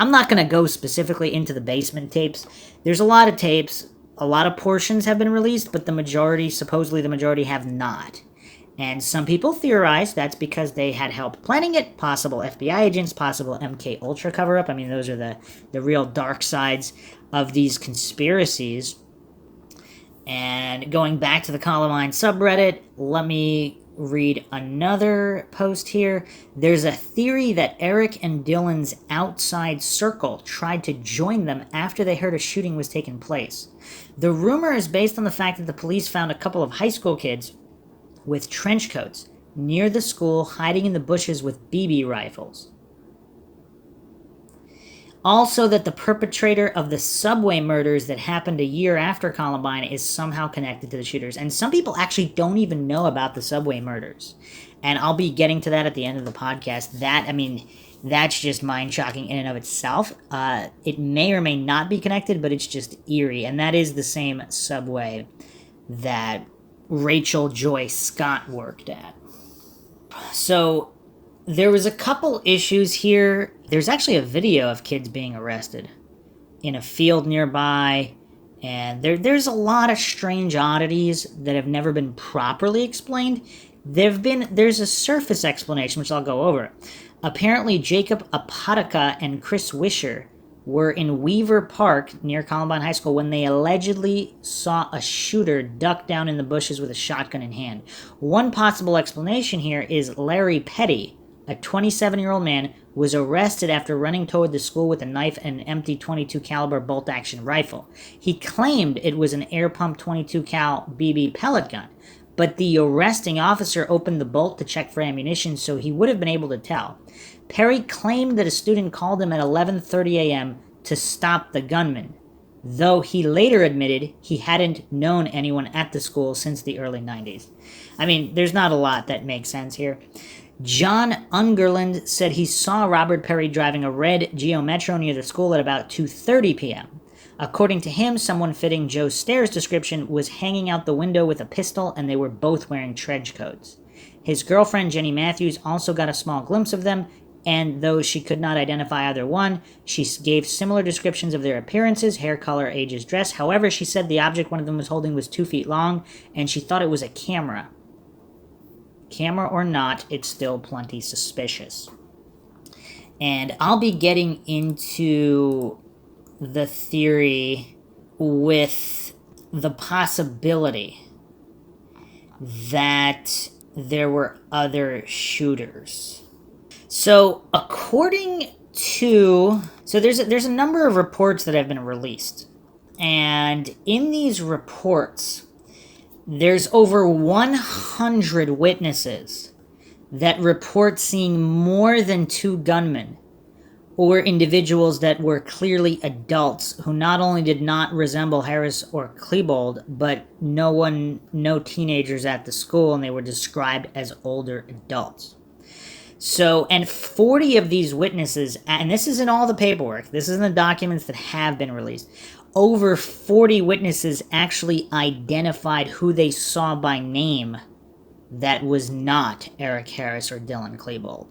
I'm not going to go specifically into the basement tapes. There's a lot of tapes. A lot of portions have been released, but supposedly the majority have not. And some people theorize that's because they had help planning it, possible FBI agents, possible MK Ultra cover-up. I mean, those are the real dark sides of these conspiracies. And going back to the Columbine subreddit, let me read another post here. There's a theory that Eric and Dylan's outside circle tried to join them after they heard a shooting was taking place. The rumor is based on the fact that the police found a couple of high school kids with trench coats near the school hiding in the bushes with BB rifles. Also, that the perpetrator of the subway murders that happened a year after Columbine is somehow connected to the shooters. And some people actually don't even know about the subway murders. And I'll be getting to that at the end of the podcast. That's just mind-shocking in and of itself. It may or may not be connected, but it's just eerie. And that is the same subway that Rachel Joy Scott worked at. So there was a couple issues here. There's actually a video of kids being arrested in a field nearby, and there's a lot of strange oddities that have never been properly explained. There's a surface explanation, which I'll go over. Apparently, Jacob Apodaca and Chris Wisher were in Weaver Park near Columbine High School when they allegedly saw a shooter duck down in the bushes with a shotgun in hand. One possible explanation here is Larry Petty, a 27-year-old man, was arrested after running toward the school with a knife and an empty .22 caliber bolt-action rifle. He claimed it was an air-pump .22 cal BB pellet gun, but the arresting officer opened the bolt to check for ammunition, so he would have been able to tell. Perry claimed that a student called him at 11:30 a.m. to stop the gunman, though he later admitted he hadn't known anyone at the school since the early 90s. I mean, there's not a lot that makes sense here. John Ungerland said he saw Robert Perry driving a red Geo Metro near the school at about 2:30 p.m. According to him, someone fitting Joe Stair's description was hanging out the window with a pistol, and they were both wearing trench coats. His girlfriend, Jenny Matthews, also got a small glimpse of them, and though she could not identify either one, she gave similar descriptions of their appearances, hair color, ages, dress. However, she said the object one of them was holding was 2 feet long, and she thought it was a camera. Camera or not, it's still plenty suspicious. And I'll be getting into the theory with the possibility that there were other shooters. So according to... So there's a number of reports that have been released. And in these reports, there's over 100 witnesses that report seeing more than 2 gunmen, or individuals that were clearly adults who not only did not resemble Harris or Klebold, but no teenagers at the school, and they were described as older adults. So, and 40 of these witnesses, and this is in all the paperwork, this is in the documents that have been released, over 40 witnesses actually identified who they saw by name that was not Eric Harris or Dylan Klebold.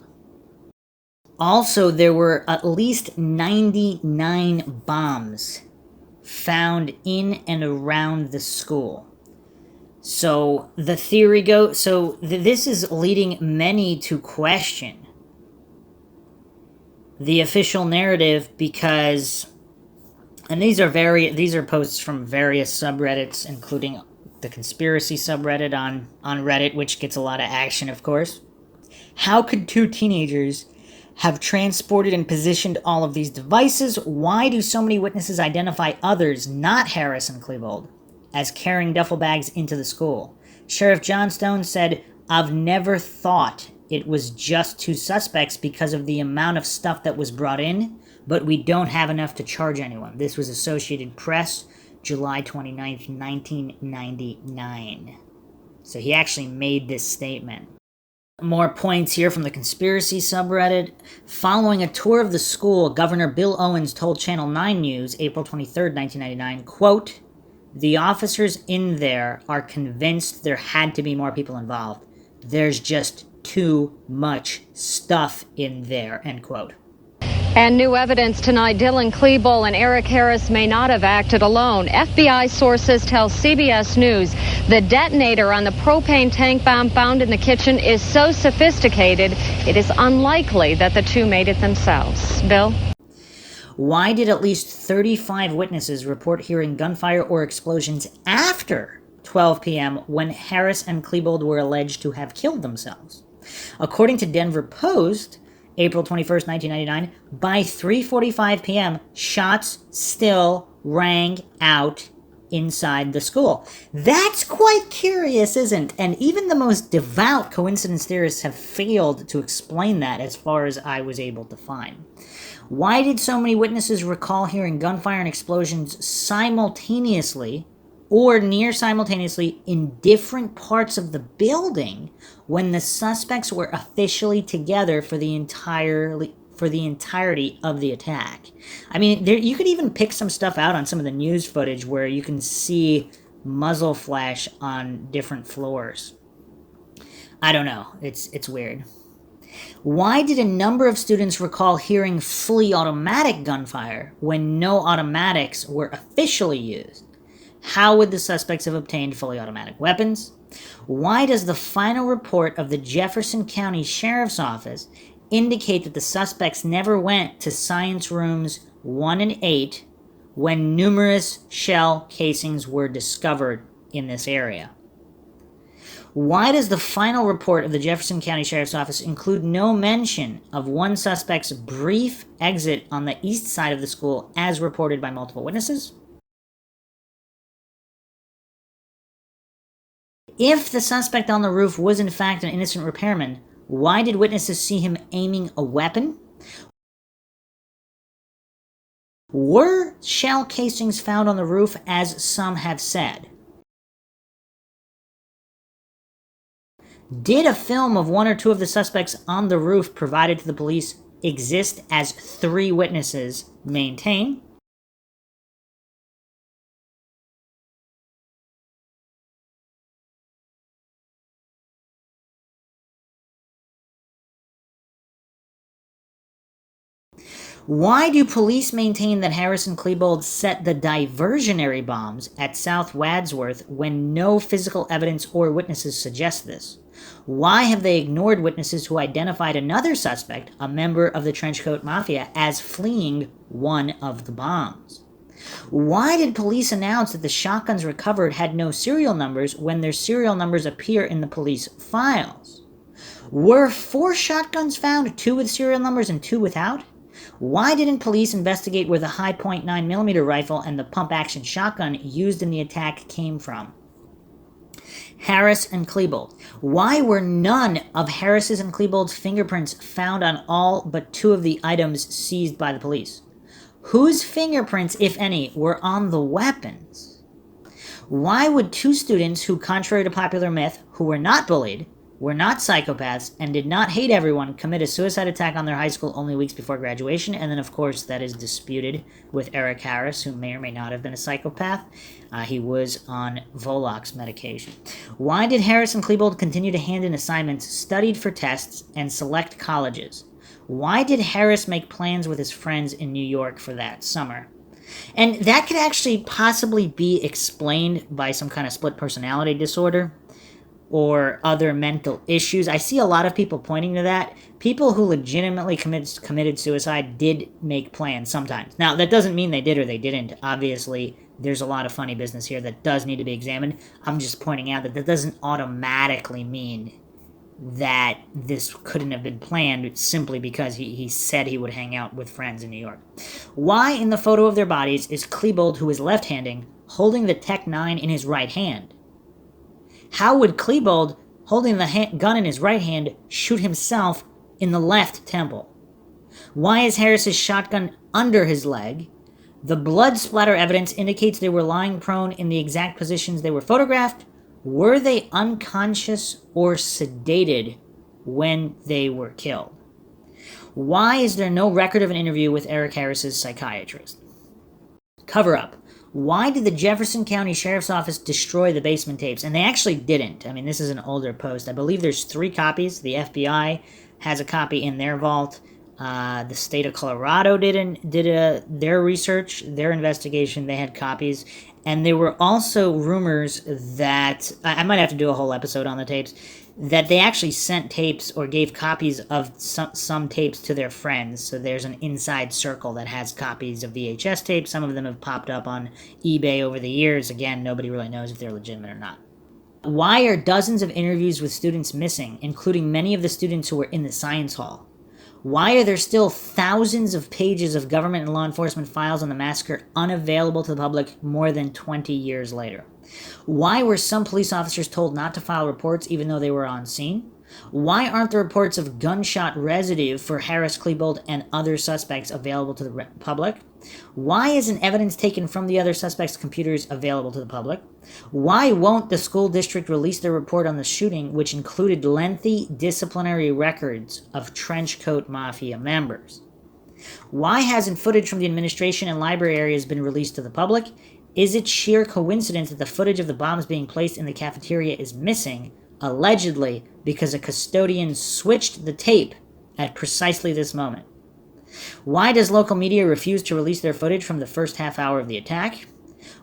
Also, there were at least 99 bombs found in and around the school. So the theory goes, this is leading many to question the official narrative because, and these are posts from various subreddits, including the conspiracy subreddit on Reddit, which gets a lot of action, of course. How could 2 teenagers have transported and positioned all of these devices? Why do so many witnesses identify others, not Harris and Klebold, as carrying duffel bags into the school? Sheriff John Stone said, "I've never thought it was just 2 suspects because of the amount of stuff that was brought in, but we don't have enough to charge anyone." This was Associated Press, July 29th, 1999. So he actually made this statement. More points here from the conspiracy subreddit. Following a tour of the school, Governor Bill Owens told Channel 9 News, April 23rd, 1999, quote, "The officers in there are convinced there had to be more people involved. There's just too much stuff in there," end quote. And new evidence tonight, Dylan Klebold and Eric Harris may not have acted alone. FBI sources tell CBS News the detonator on the propane tank bomb found in the kitchen is so sophisticated, it is unlikely that the two made it themselves. Bill? Why did at least 35 witnesses report hearing gunfire or explosions after 12 p.m. when Harris and Klebold were alleged to have killed themselves? According to Denver Post, April 21st, 1999, by 3:45 p.m., shots still rang out inside the school. That's quite curious, isn't it? And even the most devout coincidence theorists have failed to explain that as far as I was able to find. Why did so many witnesses recall hearing gunfire and explosions simultaneously or near simultaneously in different parts of the building when the suspects were officially together for the entirety of the attack? I mean, you could even pick some stuff out on some of the news footage where you can see muzzle flash on different floors. I don't know. It's weird. Why did a number of students recall hearing fully automatic gunfire when no automatics were officially used? How would the suspects have obtained fully automatic weapons? Why does the final report of the Jefferson County Sheriff's Office indicate that the suspects never went to science rooms 1 and 8 when numerous shell casings were discovered in this area? Why does the final report of the Jefferson County Sheriff's Office include no mention of one suspect's brief exit on the east side of the school as reported by multiple witnesses? If the suspect on the roof was in fact an innocent repairman, why did witnesses see him aiming a weapon? Were shell casings found on the roof as some have said? Did a film of one or two of the suspects on the roof provided to the police exist as 3 witnesses maintain? Why do police maintain that Harris and Klebold set the diversionary bombs at South Wadsworth when no physical evidence or witnesses suggest this? Why have they ignored witnesses who identified another suspect, a member of the Trenchcoat Mafia, as fleeing one of the bombs? Why did police announce that the shotguns recovered had no serial numbers when their serial numbers appear in the police files? Were 4 shotguns found, 2 with serial numbers and 2 without? Why didn't police investigate where the high .9mm rifle and the pump-action shotgun used in the attack came from? Harris and Klebold. Why were none of Harris's and Klebold's fingerprints found on all but 2 of the items seized by the police? Whose fingerprints, if any, were on the weapons? Why would 2 students who, contrary to popular myth, who were not bullied, were not psychopaths, and did not hate everyone, commit a suicide attack on their high school only weeks before graduation? And then, of course, that is disputed with Eric Harris, who may or may not have been a psychopath. He was on Volox medication. Why did Harris and Klebold continue to hand in assignments, studied for tests, and select colleges? Why did Harris make plans with his friends in New York for that summer? And that could actually possibly be explained by some kind of split personality disorder or other mental issues. I see a lot of people pointing to that. People who legitimately committed suicide did make plans sometimes. Now, that doesn't mean they did or they didn't. Obviously, there's a lot of funny business here that does need to be examined. I'm just pointing out that that doesn't automatically mean that this couldn't have been planned simply because he said he would hang out with friends in New York. Why, in the photo of their bodies, is Klebold, who is left-handed, holding the Tech-9 in his right hand? How would Klebold, holding the gun in his right hand, shoot himself in the left temple? Why is Harris's shotgun under his leg? The blood splatter evidence indicates they were lying prone in the exact positions they were photographed. Were they unconscious or sedated when they were killed? Why is there no record of an interview with Eric Harris's psychiatrist? Cover-up. Why did the Jefferson County Sheriff's Office destroy the basement tapes? And they actually didn't. I mean, this is an older post. I believe there's 3 copies. The FBI has a copy in their vault. The state of Colorado did their research, their investigation. They had copies, and there were also rumors that I might have to do a whole episode on the tapes, that they actually sent tapes or gave copies of some tapes to their friends. So there's an inside circle that has copies of VHS tapes. Some of them have popped up on eBay over the years. Again, nobody really knows if they're legitimate or not. Why are dozens of interviews with students missing, including many of the students who were in the science hall? Why are there still thousands of pages of government and law enforcement files on the massacre unavailable to the public more than 20 years later? Why were some police officers told not to file reports even though they were on scene? Why aren't the reports of gunshot residue for Harris, Klebold, and other suspects available to the public? Why isn't evidence taken from the other suspects' computers available to the public? Why won't the school district release their report on the shooting, which included lengthy disciplinary records of trenchcoat mafia members? Why hasn't footage from the administration and library areas been released to the public? Is it sheer coincidence that the footage of the bombs being placed in the cafeteria is missing, allegedly because a custodian switched the tape at precisely this moment? Why does local media refuse to release their footage from the first half hour of the attack?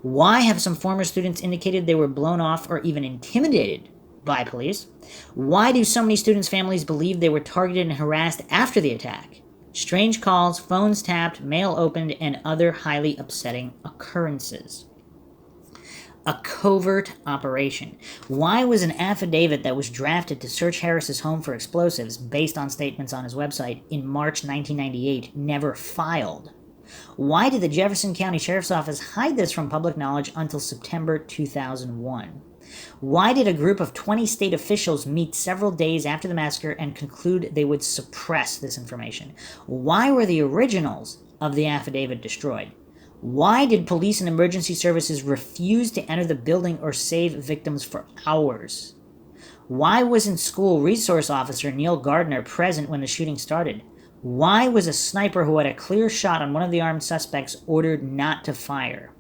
Why have some former students indicated they were blown off or even intimidated by police? Why do so many students' families believe they were targeted and harassed after the attack? Strange calls, phones tapped, mail opened, and other highly upsetting occurrences. A covert operation. Why was an affidavit that was drafted to search Harris's home for explosives, based on statements on his website, in March 1998 never filed? Why did the Jefferson County Sheriff's Office hide this from public knowledge until September 2001? Why did a group of 20 state officials meet several days after the massacre and conclude they would suppress this information? Why were the originals of the affidavit destroyed? Why did police and emergency services refuse to enter the building or save victims for hours? Why wasn't school resource officer Neil Gardner present when the shooting started? Why was a sniper who had a clear shot on one of the armed suspects ordered not to fire?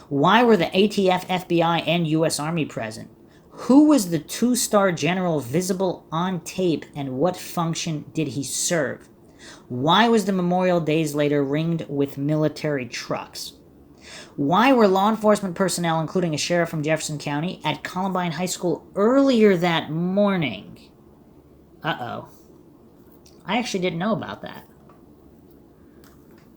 Why were the ATF, FBI, and U.S. Army present? Who was the two-star general visible on tape, and what function did he serve? Why was the memorial days later ringed with military trucks? Why were law enforcement personnel, including a sheriff from Jefferson County, at Columbine High School earlier that morning? Uh-oh. I actually didn't know about that.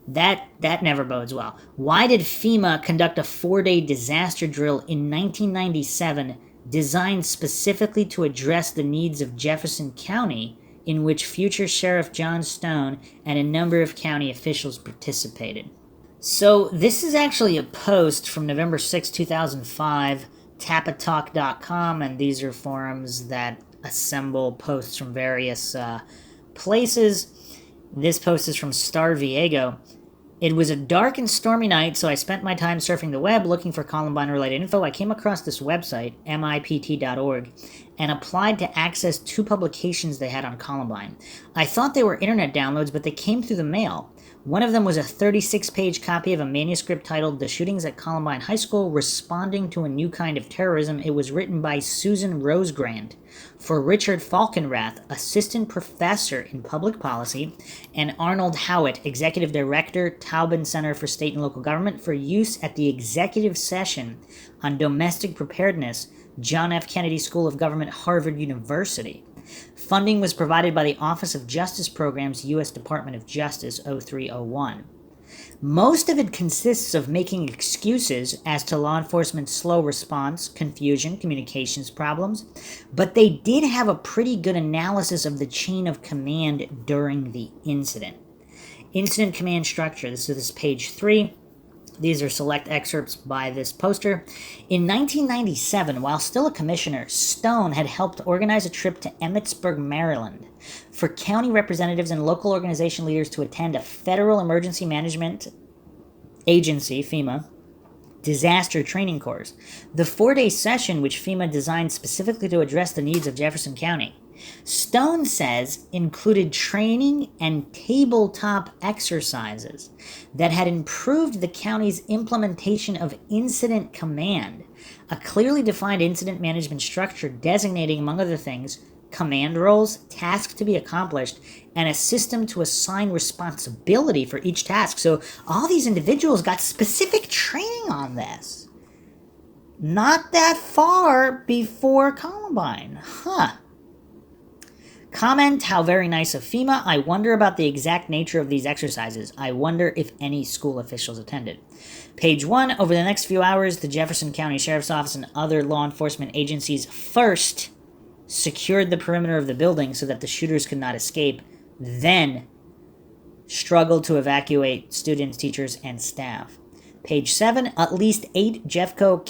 That never bodes well. Why did FEMA conduct a 4-day disaster drill in 1997 designed specifically to address the needs of Jefferson County, in which future Sheriff John Stone and a number of county officials participated? So this is actually a post from November 6, 2005, tapatalk.com, and these are forums that assemble posts from various places. This post is from Star Viego. It was a dark and stormy night, so I spent my time surfing the web looking for Columbine-related info. I came across this website, mipt.org, and applied to access 2 publications they had on Columbine. I thought they were internet downloads, but they came through the mail. One of them was a 36-page copy of a manuscript titled The Shootings at Columbine High School, Responding to a New Kind of Terrorism. It was written by Susan Rosegrand for Richard Falkenrath, Assistant Professor in Public Policy, and Arnold Howitt, Executive Director, Taubman Center for State and Local Government, for use at the Executive Session on Domestic Preparedness, John F. Kennedy School of Government, Harvard University. Funding was provided by the Office of Justice Programs, U.S. Department of Justice, 0301. Most of it consists of making excuses as to law enforcement's slow response, confusion, communications problems, but they did have a pretty good analysis of the chain of command during the incident. Incident command structure. This is page 3. These are select excerpts by this poster. In 1997, while still a commissioner, Stone had helped organize a trip to Emmitsburg, Maryland, for county representatives and local organization leaders to attend a Federal Emergency Management Agency, FEMA, disaster training course. The 4-day session, which FEMA designed specifically to address the needs of Jefferson County, Stone says, included training and tabletop exercises that had improved the county's implementation of incident command, a clearly defined incident management structure designating, among other things, command roles, tasks to be accomplished, and a system to assign responsibility for each task. So all these individuals got specific training on this. Not that far before Columbine. Comment, how very nice of FEMA. I wonder about the exact nature of these exercises. I wonder if any school officials attended. Page 1, over the next few hours, the Jefferson County Sheriff's Office and other law enforcement agencies first secured the perimeter of the building so that the shooters could not escape, then struggled to evacuate students, teachers, and staff. Page 7, at least 8 Jeffco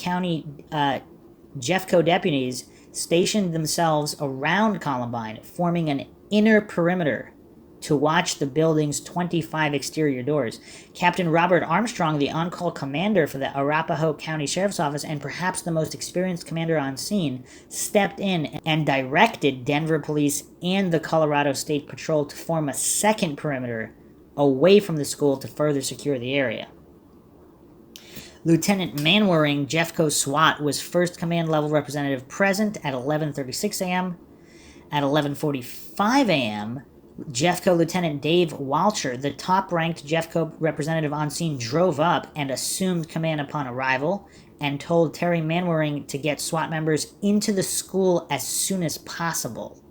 deputies stationed themselves around Columbine, forming an inner perimeter to watch the building's 25 exterior doors. Captain Robert Armstrong, the on-call commander for the Arapahoe County Sheriff's Office and perhaps the most experienced commander on scene, stepped in and directed Denver Police and the Colorado State Patrol to form a second perimeter away from the school to further secure the area. Lieutenant Manwaring, Jeffco SWAT, was first command level representative present at 11:36 a.m. At 11:45 a.m., Jeffco Lieutenant Dave Walcher, the top-ranked Jeffco representative on scene, drove up and assumed command upon arrival and told Terry Manwaring to get SWAT members into the school as soon as possible.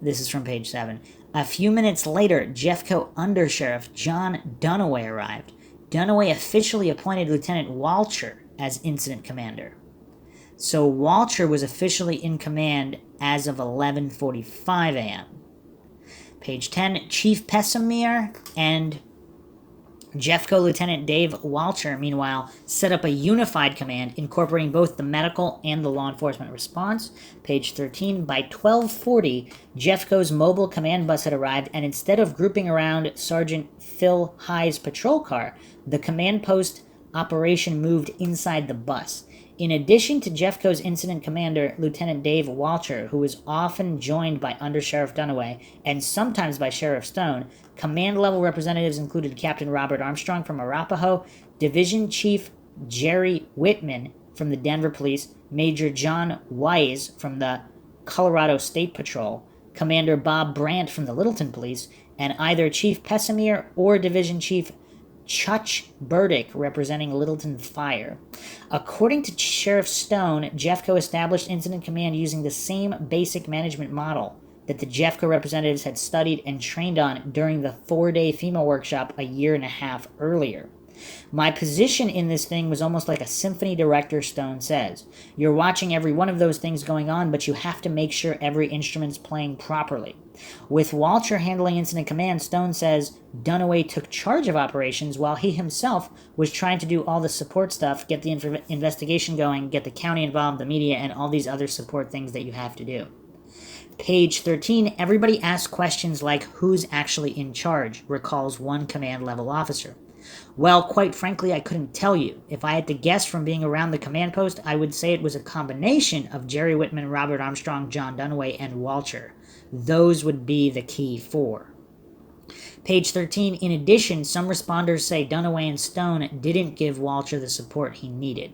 This is from page 7. A few minutes later, Jeffco Undersheriff John Dunaway arrived. Dunaway officially appointed Lieutenant Walcher as incident commander. So Walcher was officially in command as of 11:45 a.m. Page 10, Chief Pessamir and Jeffco Lieutenant Dave Walcher, meanwhile, set up a unified command incorporating both the medical and the law enforcement response. Page 13, by 12:40, Jeffco's mobile command bus had arrived, and instead of grouping around Sergeant Phil High's patrol car, the command post operation moved inside the bus. In addition to Jeffco's incident commander, Lieutenant Dave Walcher, who was often joined by Under Sheriff Dunaway and sometimes by Sheriff Stone, command-level representatives included Captain Robert Armstrong from Arapahoe, Division Chief Jerry Whitman from the Denver Police, Major John Wise from the Colorado State Patrol, Commander Bob Brandt from the Littleton Police, and either Chief Pessamir or Division Chief Chuck Burdick representing Littleton Fire. According to Sheriff Stone, Jeffco established incident command using the same basic management model that the Jeffco representatives had studied and trained on during the 4-day FEMA workshop a year and a half earlier. My position in this thing was almost like a symphony director, Stone says. You're watching every one of those things going on, but you have to make sure every instrument's playing properly. With Walcher handling incident command, Stone says Dunaway took charge of operations while he himself was trying to do all the support stuff, get the investigation going, get the county involved, the media, and all these other support things that you have to do. Page 13, everybody asks questions like, who's actually in charge, recalls one command-level officer. Well, quite frankly, I couldn't tell you. If I had to guess from being around the command post, I would say it was a combination of Jerry Whitman, Robert Armstrong, John Dunaway, and Walcher. Those would be the key four. Page 13, in addition, some responders say Dunaway and Stone didn't give Walcher the support he needed.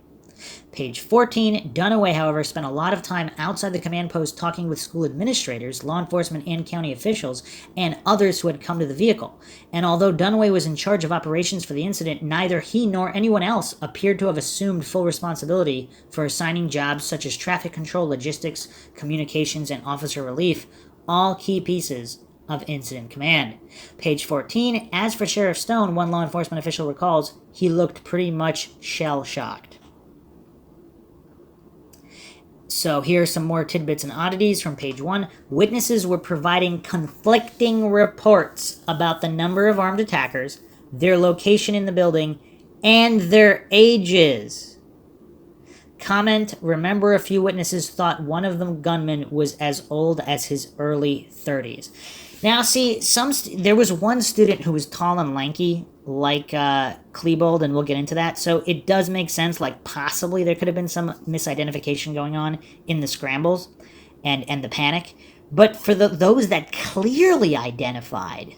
Page 14, Dunaway, however, spent a lot of time outside the command post talking with school administrators, law enforcement, and county officials, and others who had come to the vehicle. And although Dunaway was in charge of operations for the incident, neither he nor anyone else appeared to have assumed full responsibility for assigning jobs such as traffic control, logistics, communications, and officer relief, all key pieces of incident command. Page 14, as for Sheriff Stone, one law enforcement official recalls, he looked pretty much shell-shocked. So here are some more tidbits and oddities from page 1. Witnesses were providing conflicting reports about the number of armed attackers, their location in the building, and their ages. Comment, remember a few witnesses thought one of the gunmen was as old as his early 30s. Now, see, there was one student who was tall and lanky, like KLEBOLD, and we'll get into that. So it does make sense, like possibly there could have been some misidentification going on in the scrambles and the panic. But for those that clearly identified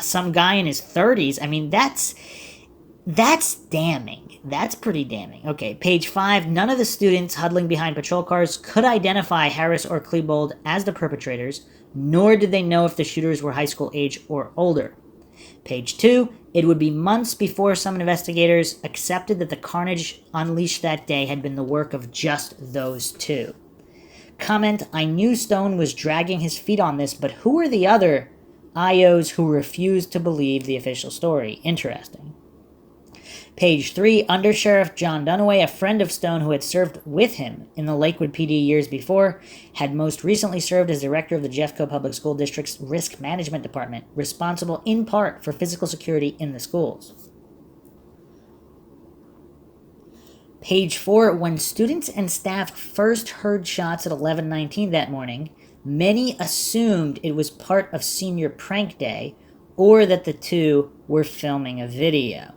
some guy in his 30s, I mean, That's damning. That's pretty damning. Okay, page 5. None of the students huddling behind patrol cars could identify Harris or Klebold as the perpetrators, nor did they know if the shooters were high school age or older. Page 2. It would be months before some investigators accepted that the carnage unleashed that day had been the work of just those two. Comment, I knew Stone was dragging his feet on this, but who were the other IOs who refused to believe the official story? Interesting. Page 3, Undersheriff John Dunaway, a friend of Stone who had served with him in the Lakewood PD years before, had most recently served as director of the Jeffco Public School District's Risk Management Department, responsible in part for physical security in the schools. Page 4, when students and staff first heard shots at 11:19 that morning, many assumed it was part of senior prank day or that the two were filming a video.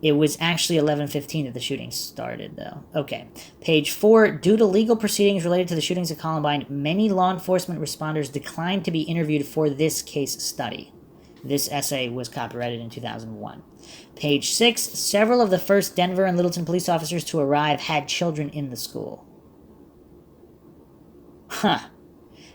It was actually 11:15 that the shooting started, though. Okay. Page 4. Due to legal proceedings related to the shootings at Columbine, many law enforcement responders declined to be interviewed for this case study. This essay was copyrighted in 2001. Page 6. Several of the first Denver and Littleton police officers to arrive had children in the school. Huh.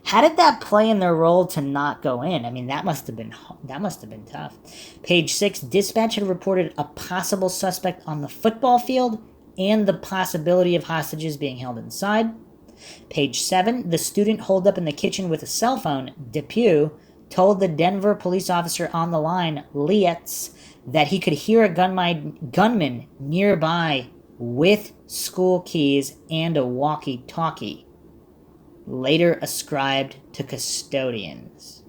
How did that play in their role to not go in? I mean, that must have been tough. Page 6, dispatch had reported a possible suspect on the football field and the possibility of hostages being held inside. Page 7, the student holed up in the kitchen with a cell phone, Depew, told the Denver police officer on the line, Lietz, that he could hear a gunman nearby with school keys and a walkie-talkie, later ascribed to custodians.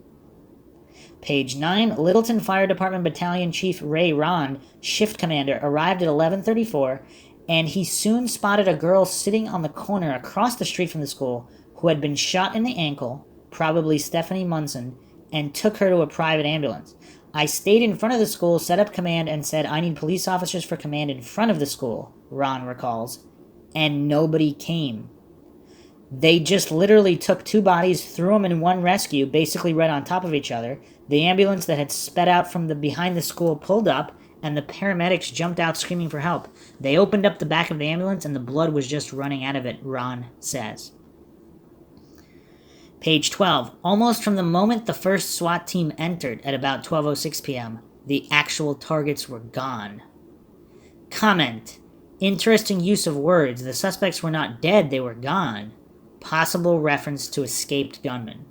Page 9, Littleton Fire Department Battalion Chief Ray Rond, shift commander, arrived at 11:34, and he soon spotted a girl sitting on the corner across the street from the school who had been shot in the ankle, probably Stephanie Munson, and took her to a private ambulance. I stayed in front of the school, set up command, and said, I need police officers for command in front of the school, Ron recalls, and nobody came. They just literally took two bodies, threw them in one rescue, basically right on top of each other. The ambulance that had sped out from behind the school pulled up, and the paramedics jumped out screaming for help. They opened up the back of the ambulance, and the blood was just running out of it, Ron says. Page 12. Almost from the moment the first SWAT team entered at about 12:06 p.m., the actual targets were gone. Comment. Interesting use of words. The suspects were not dead, they were gone. Possible reference to escaped gunmen.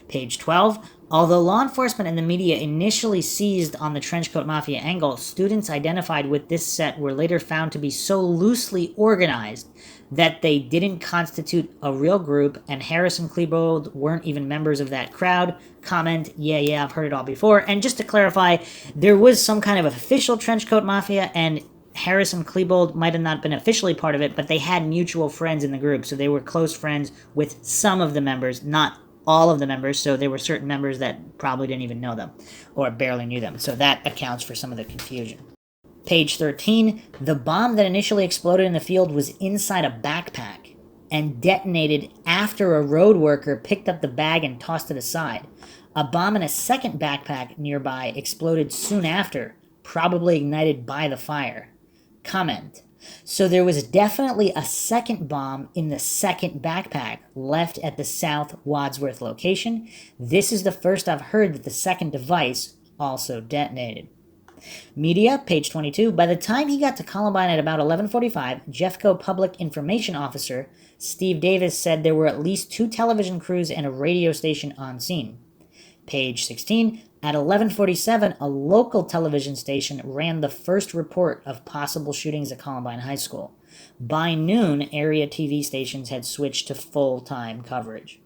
Page 12. Although law enforcement and the media initially seized on the trenchcoat mafia angle, students identified with this set were later found to be so loosely organized that they didn't constitute a real group, and Harris and Klebold weren't even members of that crowd. Comment, yeah, I've heard it all before. And just to clarify, there was some kind of official trenchcoat mafia, and Harris and Klebold might have not been officially part of it, but they had mutual friends in the group, so they were close friends with some of the members, not all of the members, so there were certain members that probably didn't even know them, or barely knew them, so that accounts for some of the confusion. Page 13, the bomb that initially exploded in the field was inside a backpack and detonated after a road worker picked up the bag and tossed it aside. A bomb in a second backpack nearby exploded soon after, probably ignited by the fire. Comment. So there was definitely a second bomb in the second backpack left at the South Wadsworth location. This is the first I've heard that the second device also detonated. Media, page 22. By the time he got to Columbine at about 11:45, Jeffco Public Information Officer Steve Davis said there were at least 2 television crews and a radio station on scene. Page 16. At 11:47, a local television station ran the first report of possible shootings at Columbine High School. By noon, area TV stations had switched to full-time coverage.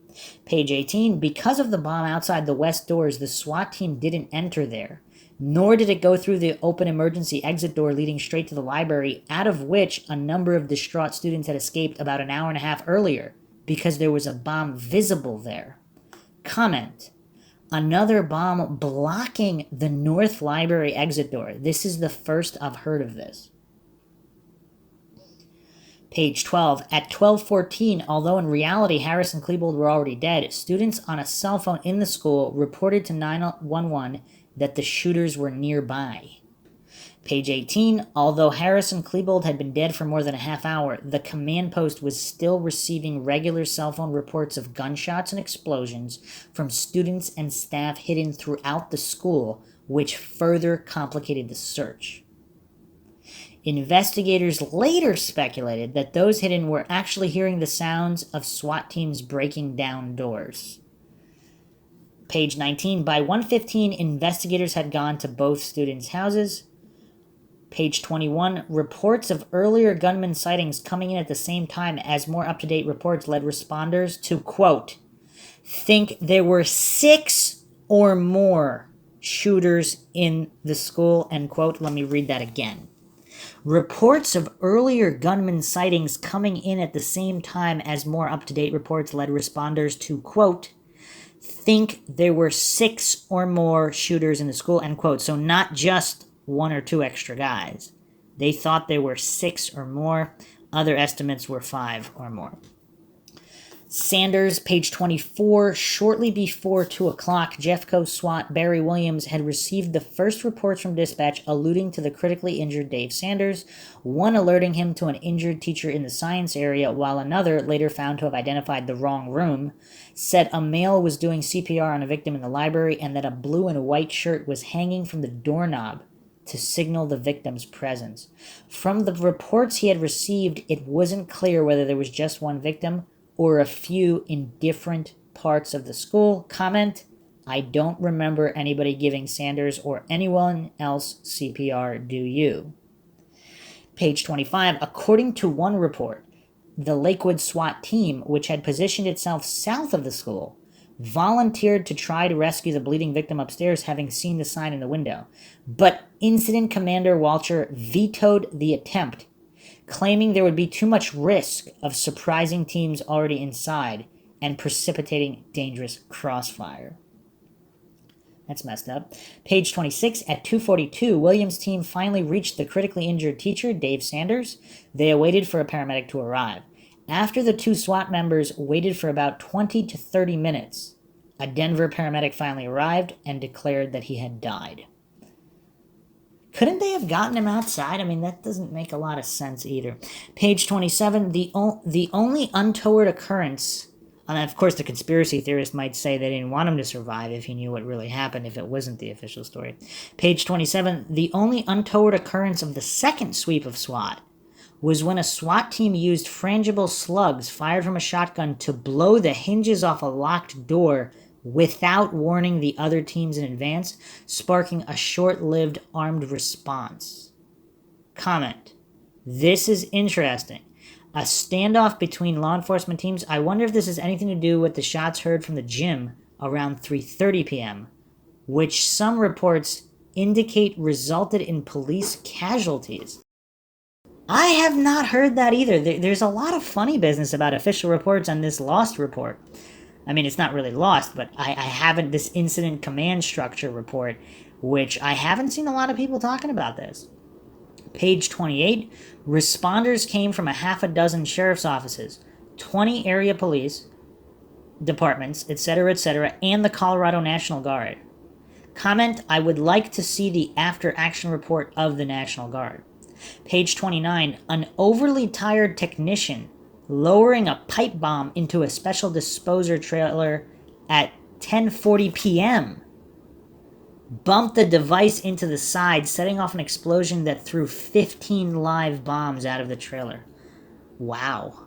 Page 18. Because of the bomb outside the west doors, the SWAT team didn't enter there, nor did it go through the open emergency exit door leading straight to the library, out of which a number of distraught students had escaped about an hour and a half earlier, because there was a bomb visible there. Comment. Another bomb blocking the North Library exit door. This is the first I've heard of this. Page 12. At 12:14, although in reality Harris and Klebold were already dead, students on a cell phone in the school reported to 911 that the shooters were nearby. Page 18, although Harris and Klebold had been dead for more than a half hour, the command post was still receiving regular cell phone reports of gunshots and explosions from students and staff hidden throughout the school, which further complicated the search. Investigators later speculated that those hidden were actually hearing the sounds of SWAT teams breaking down doors. Page 19, by 1:15, investigators had gone to both students' houses. Page 21, reports of earlier gunman sightings coming in at the same time as more up-to-date reports led responders to, quote, think there were 6 or more shooters in the school, end quote. Let me read that again. Reports of earlier gunman sightings coming in at the same time as more up-to-date reports led responders to, quote, think there were 6 or more shooters in the school, end quote. So not just 1 or 2 extra guys. They thought there were 6 or more. Other estimates were 5 or more. Sanders, page 24, shortly before 2 o'clock, Jeffco SWAT Barry Williams had received the first reports from dispatch alluding to the critically injured Dave Sanders, one alerting him to an injured teacher in the science area, while another, later found to have identified the wrong room, said a male was doing CPR on a victim in the library and that a blue and white shirt was hanging from the doorknob to signal the victim's presence. From the reports he had received, it wasn't clear whether there was just one victim or a few in different parts of the school. Comment, I don't remember anybody giving Sanders or anyone else CPR, do you? Page 25, according to one report, the Lakewood SWAT team, which had positioned itself south of the school, volunteered to try to rescue the bleeding victim upstairs, having seen the sign in the window. But Incident Commander Walcher vetoed the attempt, claiming there would be too much risk of surprising teams already inside and precipitating dangerous crossfire. That's messed up. Page 26, at 2:42, Williams' team finally reached the critically injured teacher, Dave Sanders. They awaited for a paramedic to arrive. After the 2 SWAT members waited for about 20 to 30 minutes, a Denver paramedic finally arrived and declared that he had died. Couldn't they have gotten him outside? I mean, that doesn't make a lot of sense either. Page 27, the only untoward occurrence, and of course the conspiracy theorist might say they didn't want him to survive if he knew what really happened, if it wasn't the official story. Page 27, the only untoward occurrence of the second sweep of SWAT was when a SWAT team used frangible slugs fired from a shotgun to blow the hinges off a locked door without warning the other teams in advance, sparking a short-lived armed response. Comment, this is interesting. A standoff between law enforcement teams. I wonder if this has anything to do with the shots heard from the gym around 3:30 p.m., which some reports indicate resulted in police casualties. I have not heard that either. There's a lot of funny business about official reports on this lost report. I mean, it's not really lost, but I haven't, this incident command structure report, which I haven't seen a lot of people talking about this. Page 28, responders came from a half a dozen sheriff's offices, 20 area police departments, etc., and the Colorado National Guard. Comment, I would like to see the after-action report of the National Guard. Page 29, an overly tired technician lowering a pipe bomb into a special disposer trailer at 10:40 p.m. bumped the device into the side, setting off an explosion that threw 15 live bombs out of the trailer. Wow.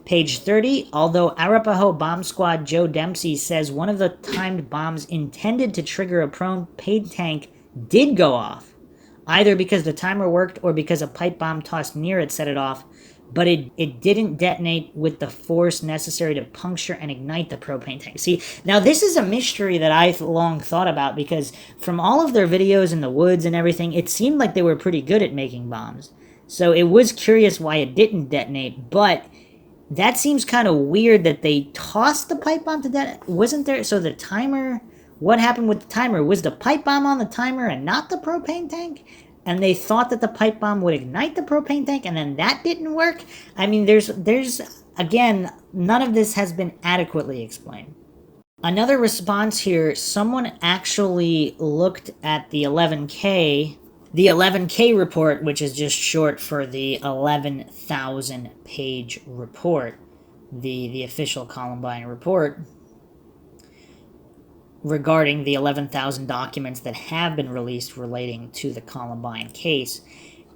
Page 30, although Arapahoe Bomb Squad Joe Dempsey says one of the timed bombs intended to trigger a propane tank did go off, either because the timer worked or because a pipe bomb tossed near it set it off, but it didn't detonate with the force necessary to puncture and ignite the propane tank. See, now this is a mystery that I've long thought about, because from all of their videos in the woods and everything, it seemed like they were pretty good at making bombs. So it was curious why it didn't detonate, but that seems kind of weird that they tossed the pipe bomb to detonate. Wasn't there, so the timer, what happened with the timer? Was the pipe bomb on the timer and not the propane tank? And they thought that the pipe bomb would ignite the propane tank, and then that didn't work? I mean, there's again, none of this has been adequately explained. Another response here, someone actually looked at the 11K The 11K report, which is just short for the 11,000 page report, the official Columbine report, regarding the 11,000 documents that have been released relating to the Columbine case.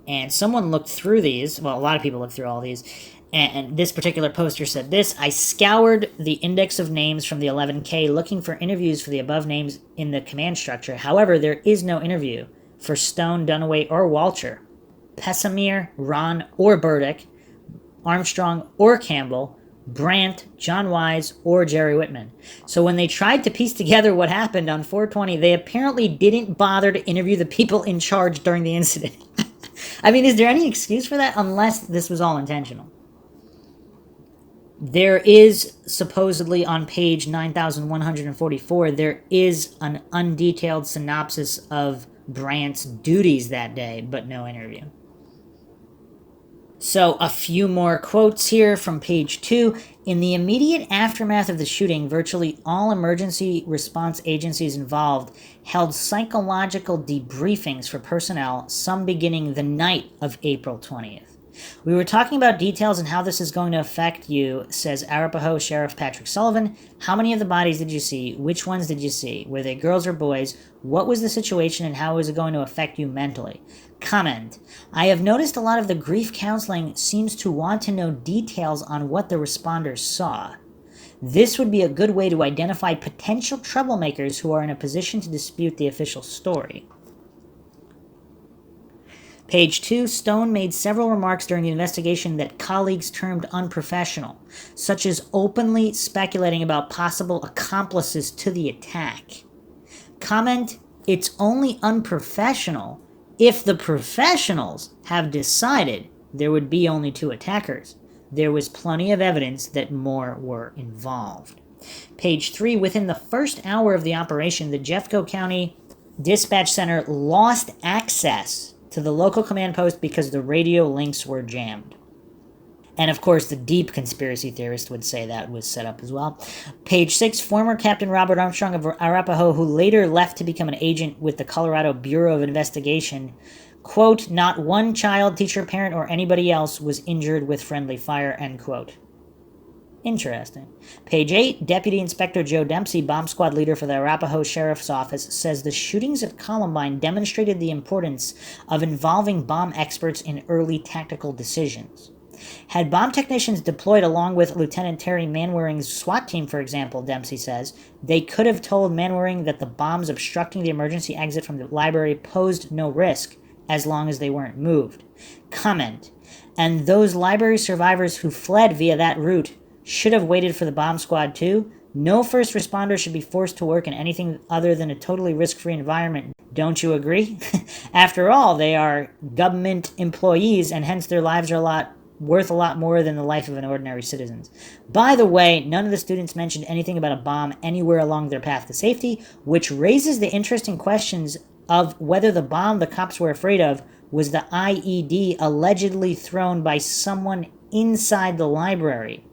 And someone looked through these. Well, a lot of people looked through all these. And this particular poster said this: I scoured the index of names from the 11K looking for interviews for the above names in the command structure. However, there is no interview for Stone, Dunaway, or Walcher, Pessamere, Ron, or Burdick, Armstrong, or Campbell, Brandt, John Wise, or Jerry Whitman. So when they tried to piece together what happened on 420, they apparently didn't bother to interview the people in charge during the incident. I mean, is there any excuse for that unless this was all intentional? There is supposedly on page 9144, there is an undetailed synopsis of Brandt's duties that day, but no interview. So a few more quotes here from page 2. In the immediate aftermath of the shooting, virtually all emergency response agencies involved held psychological debriefings for personnel, some beginning the night of April 20th. We were talking about details and how this is going to affect you, says Arapahoe Sheriff Patrick Sullivan. How many of the bodies did you see? Which ones did you see? Were they girls or boys? What was the situation and how is it going to affect you mentally? Comment: I have noticed a lot of the grief counseling seems to want to know details on what the responders saw. This would be a good way to identify potential troublemakers who are in a position to dispute the official story. Page 2, Stone made several remarks during the investigation that colleagues termed unprofessional, such as openly speculating about possible accomplices to the attack. Comment: it's only unprofessional if the professionals have decided there would be only 2 attackers. There was plenty of evidence that more were involved. Page 3, within the first hour of the operation, the Jeffco County Dispatch Center lost access to the local command post because the radio links were jammed. And of course, the deep conspiracy theorist would say that was set up as well. Page 6, former Captain Robert Armstrong of Arapahoe, who later left to become an agent with the Colorado Bureau of Investigation, quote, not one child, teacher, parent, or anybody else was injured with friendly fire, end quote. Interesting. Page 8, Deputy Inspector Joe Dempsey, bomb squad leader for the Arapahoe Sheriff's Office, says the shootings at Columbine demonstrated the importance of involving bomb experts in early tactical decisions. Had bomb technicians deployed along with Lieutenant Terry Manwaring's SWAT team, for example, Dempsey says, they could have told Manwaring that the bombs obstructing the emergency exit from the library posed no risk as long as they weren't moved. Comment: and those library survivors who fled via that route should have waited for the bomb squad too. No first responder should be forced to work in anything other than a totally risk-free environment. Don't you agree? After all, they are government employees, and hence their lives are worth a lot more than the life of an ordinary citizen. By the way, none of the students mentioned anything about a bomb anywhere along their path to safety, which raises the interesting questions of whether the bomb the cops were afraid of was the IED allegedly thrown by someone inside the library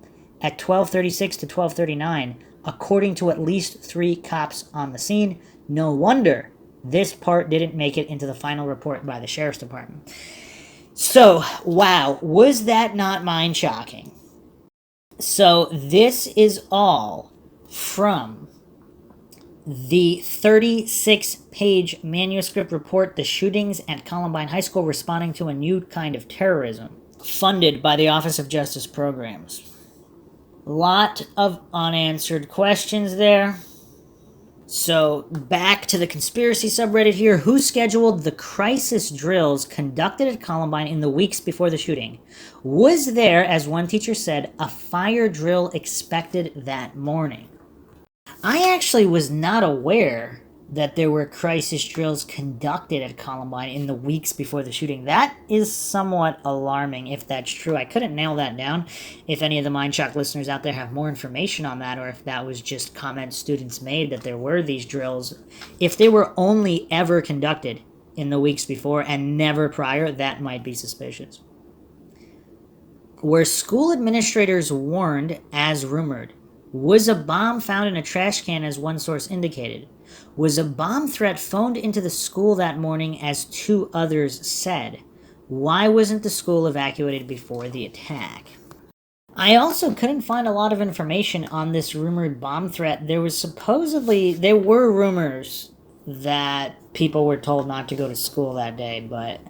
at 12:36 to 12:39, according to at least 3 cops on the scene. No wonder this part didn't make it into the final report by the Sheriff's Department. So, wow, was that not mind-shocking? So, this is all from the 36-page manuscript report, The Shootings at Columbine High School Responding to a New Kind of Terrorism, funded by the Office of Justice Programs. Lot of unanswered questions there. So, back to the conspiracy subreddit here. Who scheduled the crisis drills conducted at Columbine in the weeks before the shooting? Was there, as one teacher said, a fire drill expected that morning? I actually was not aware that there were crisis drills conducted at Columbine in the weeks before the shooting. That is somewhat alarming if that's true. I couldn't nail that down. If any of the MindShock listeners out there have more information on that, or if that was just comments students made that there were these drills, if they were only ever conducted in the weeks before and never prior, that might be suspicious. Were school administrators warned, as rumored, Was a bomb found in a trash can, as one source indicated? Was a bomb threat phoned into the school that morning, as 2 others said? Why wasn't the school evacuated before the attack? I also couldn't find a lot of information on this rumored bomb threat. There were rumors that people were told not to go to school that day, but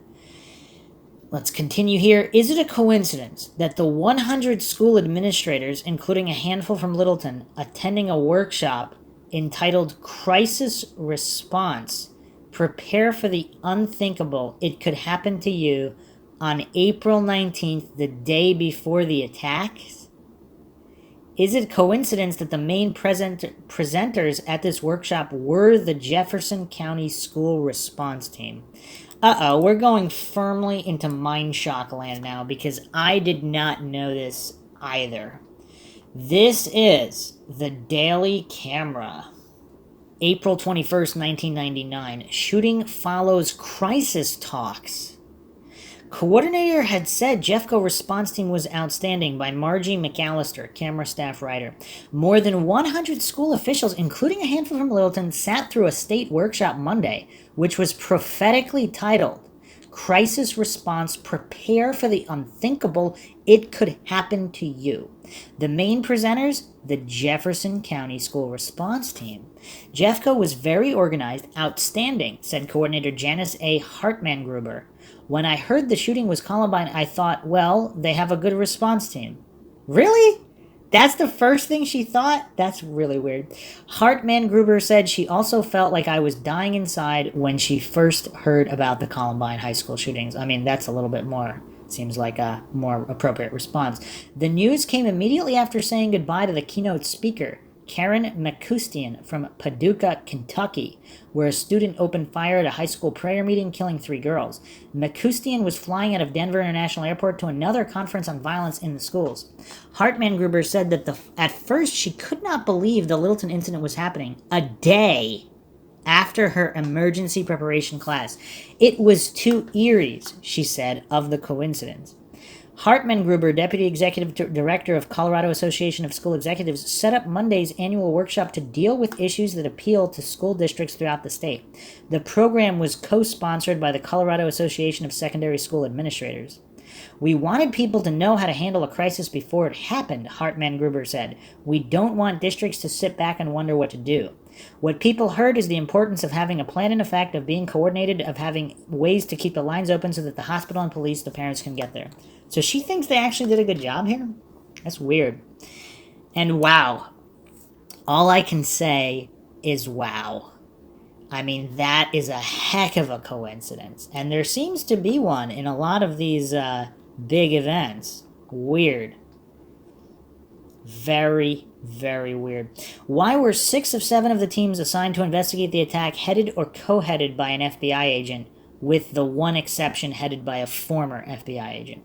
let's continue here. Is it a coincidence that the 100 school administrators, including a handful from Littleton, attending a workshop entitled Crisis Response, Prepare for the Unthinkable, It Could Happen to You, on April 19th, the day before the attacks? Is it coincidence that the main presenters at this workshop were the Jefferson County School Response Team? Uh-oh, we're going firmly into MINDSHOCK land now, because I did not know this either. This is the Daily Camera. April 21st, 1999. Shooting follows crisis talks. Coordinator had said Jeffco response team was outstanding, by Margie McAllister, camera staff writer. More than 100 school officials, including a handful from Littleton, sat through a state workshop Monday, which was prophetically titled Crisis Response, Prepare for the Unthinkable, It Could Happen to You. The main presenters, the Jefferson County School Response Team. Jeffco was very organized, outstanding, said Coordinator Janice A. Hartman-Gruber. When I heard the shooting was Columbine, I thought, well, they have a good response team. Really? That's the first thing she thought? That's really weird. Hartman-Gruber said she also felt like I was dying inside when she first heard about the Columbine high school shootings. I mean, that's a little bit more, seems like a more appropriate response. The news came immediately after saying goodbye to the keynote speaker, Karen McCustian from Paducah, Kentucky, where a student opened fire at a high school prayer meeting, killing 3 girls. McCustian was flying out of Denver International Airport to another conference on violence in the schools. Hartman-Gruber said that at first she could not believe the Littleton incident was happening a day after her emergency preparation class. It was too eerie, she said, of the coincidence. Hartman-Gruber, Deputy Executive Director of Colorado Association of School Executives, set up Monday's annual workshop to deal with issues that appeal to school districts throughout the state. The program was co-sponsored by the Colorado Association of Secondary School Administrators. We wanted people to know how to handle a crisis before it happened, Hartman-Gruber said. We don't want districts to sit back and wonder what to do. What people heard is the importance of having a plan in effect, of being coordinated, of having ways to keep the lines open so that the hospital and police, the parents, can get there. So she thinks they actually did a good job here? That's weird. And wow. All I can say is wow. I mean, that is a heck of a coincidence. And there seems to be one in a lot of these big events. Weird. Very, very weird. Why were 6 of 7 of the teams assigned to investigate the attack headed or co-headed by an FBI agent, with the one exception headed by a former FBI agent?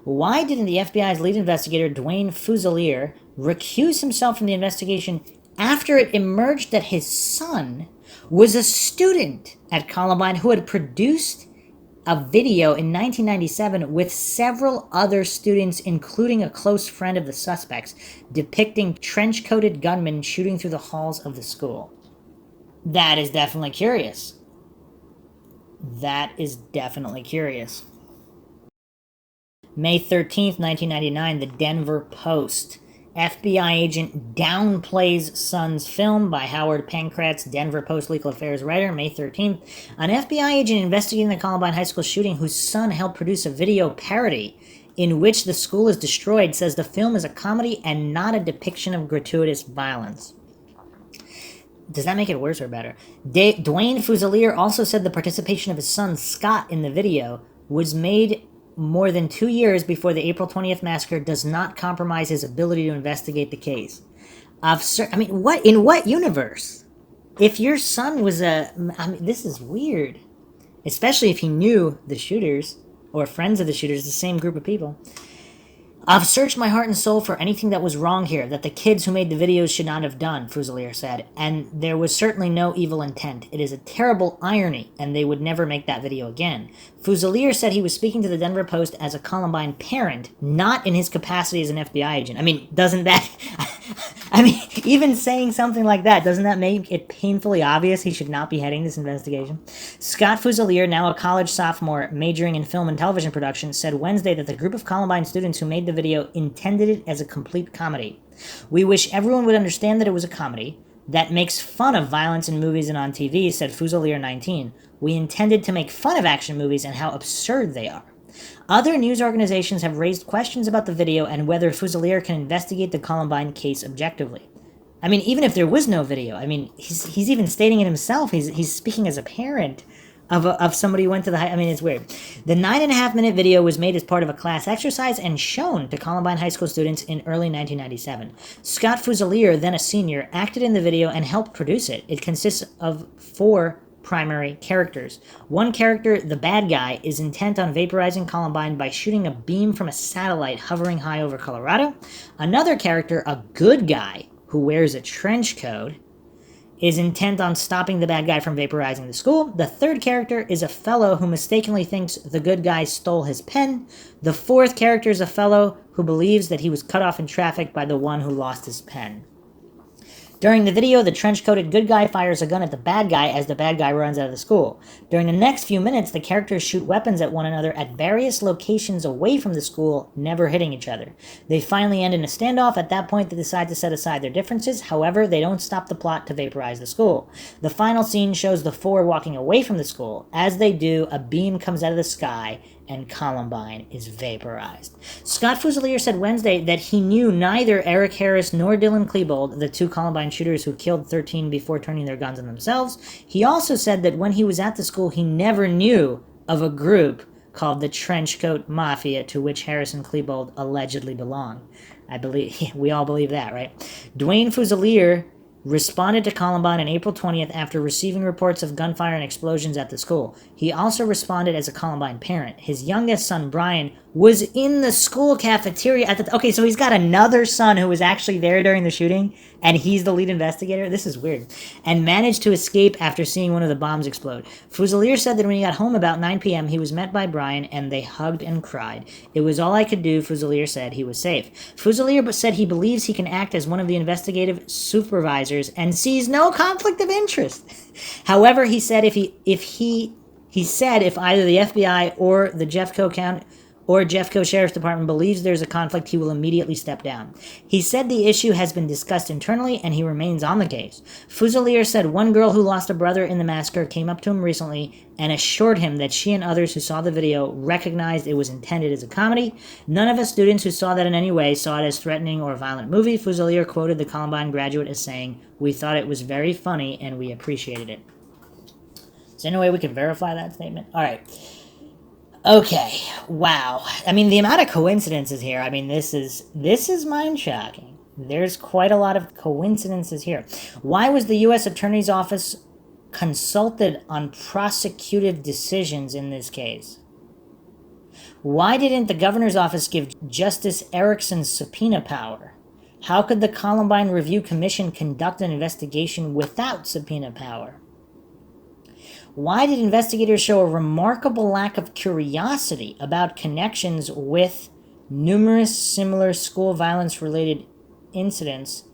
Why didn't the FBI's lead investigator, Dwayne Fusilier, recuse himself from the investigation after it emerged that his son was a student at Columbine who had produced a video in 1997 with several other students, including a close friend of the suspects, depicting trench-coated gunmen shooting through the halls of the school? That is definitely curious. That is definitely curious. May 13th, 1999, the Denver Post. FBI agent downplays son's film, by Howard Pankratz, Denver Post legal affairs writer, May 13th. An FBI agent investigating the Columbine High School shooting, whose son helped produce a video parody in which the school is destroyed, says the film is a comedy and not a depiction of gratuitous violence. Does that make it worse or better? Dwayne Fusilier also said the participation of his son Scott in the video was made more than 2 years before the April 20th massacre does not compromise his ability to investigate the case. What in what universe? If your son was this is weird. Especially if he knew the shooters, or friends of the shooters, the same group of people. I've searched my heart and soul for anything that was wrong here, that the kids who made the videos should not have done, Fusilier said, and there was certainly no evil intent. It is a terrible irony, and they would never make that video again. Fusilier said he was speaking to the Denver Post as a Columbine parent, not in his capacity as an FBI agent. I mean, doesn't that... I mean, even saying something like that, doesn't that make it painfully obvious he should not be heading this investigation? Scott Fuselier, now a college sophomore majoring in film and television production, said Wednesday that the group of Columbine students who made the video intended it as a complete comedy. We wish everyone would understand that it was a comedy that makes fun of violence in movies and on TV, said Fuselier 19. We intended to make fun of action movies and how absurd they are. Other news organizations have raised questions about the video and whether Fuselier can investigate the Columbine case objectively. I mean, even if there was no video, I mean, he's even stating it himself. He's speaking as a parent of somebody who went to the high. I mean, it's weird. The 9.5-minute video was made as part of a class exercise and shown to Columbine High School students in early 1997. Scott Fuselier, then a senior, acted in the video and helped produce it. It consists of 4 primary characters. One character, the bad guy, is intent on vaporizing Columbine by shooting a beam from a satellite hovering high over Colorado. Another character, a good guy, who wears a trench coat, is intent on stopping the bad guy from vaporizing the school. The third character is a fellow who mistakenly thinks the good guy stole his pen. The fourth character is a fellow who believes that he was cut off in traffic by the one who lost his pen. During the video, the trench-coated good guy fires a gun at the bad guy as the bad guy runs out of the school. During the next few minutes, the characters shoot weapons at one another at various locations away from the school, never hitting each other. They finally end in a standoff. At that point, they decide to set aside their differences. However, they don't stop the plot to vaporize the school. The final scene shows the 4 walking away from the school. As they do, a beam comes out of the sky, and Columbine is vaporized. Scott Fuselier said Wednesday that he knew neither Eric Harris nor Dylan Klebold, the 2 Columbine shooters who killed 13 before turning their guns on themselves. He also said that when he was at the school, he never knew of a group called the Trenchcoat Mafia, to which Harris and Klebold allegedly belong. I believe we all believe that, right? Dwayne Fuselier responded to Columbine on April 20th after receiving reports of gunfire and explosions at the school. He also responded as a Columbine parent. His youngest son, Brian, was in the school cafeteria at the... Okay, so he's got another son who was actually there during the shooting, and he's the lead investigator? This is weird. And managed to escape after seeing one of the bombs explode. Fuselier said that when he got home about 9 p.m., he was met by Brian, and they hugged and cried. It was all I could do, Fuselier said. He was safe. Fuselier said he believes he can act as one of the investigative supervisors and sees no conflict of interest. However, he said if either the FBI or the Jeffco Sheriff's Department believes there's a conflict, he will immediately step down. He said the issue has been discussed internally and he remains on the case. Fuselier said one girl who lost a brother in the massacre came up to him recently and assured him that she and others who saw the video recognized it was intended as a comedy. None of us students who saw that in any way saw it as threatening or a violent movie. Fuselier quoted the Columbine graduate as saying, "We thought it was very funny and we appreciated it." Is there any way we can verify that statement? All right. Okay, wow. I mean, the amount of coincidences here, I mean, this is mind-shocking. There's quite a lot of coincidences here. Why was the U.S. Attorney's Office consulted on prosecutive decisions in this case? Why didn't the governor's office give Justice Erickson subpoena power? How could the Columbine Review Commission conduct an investigation without subpoena power? Why did investigators show a remarkable lack of curiosity about connections with numerous similar school violence-related incidents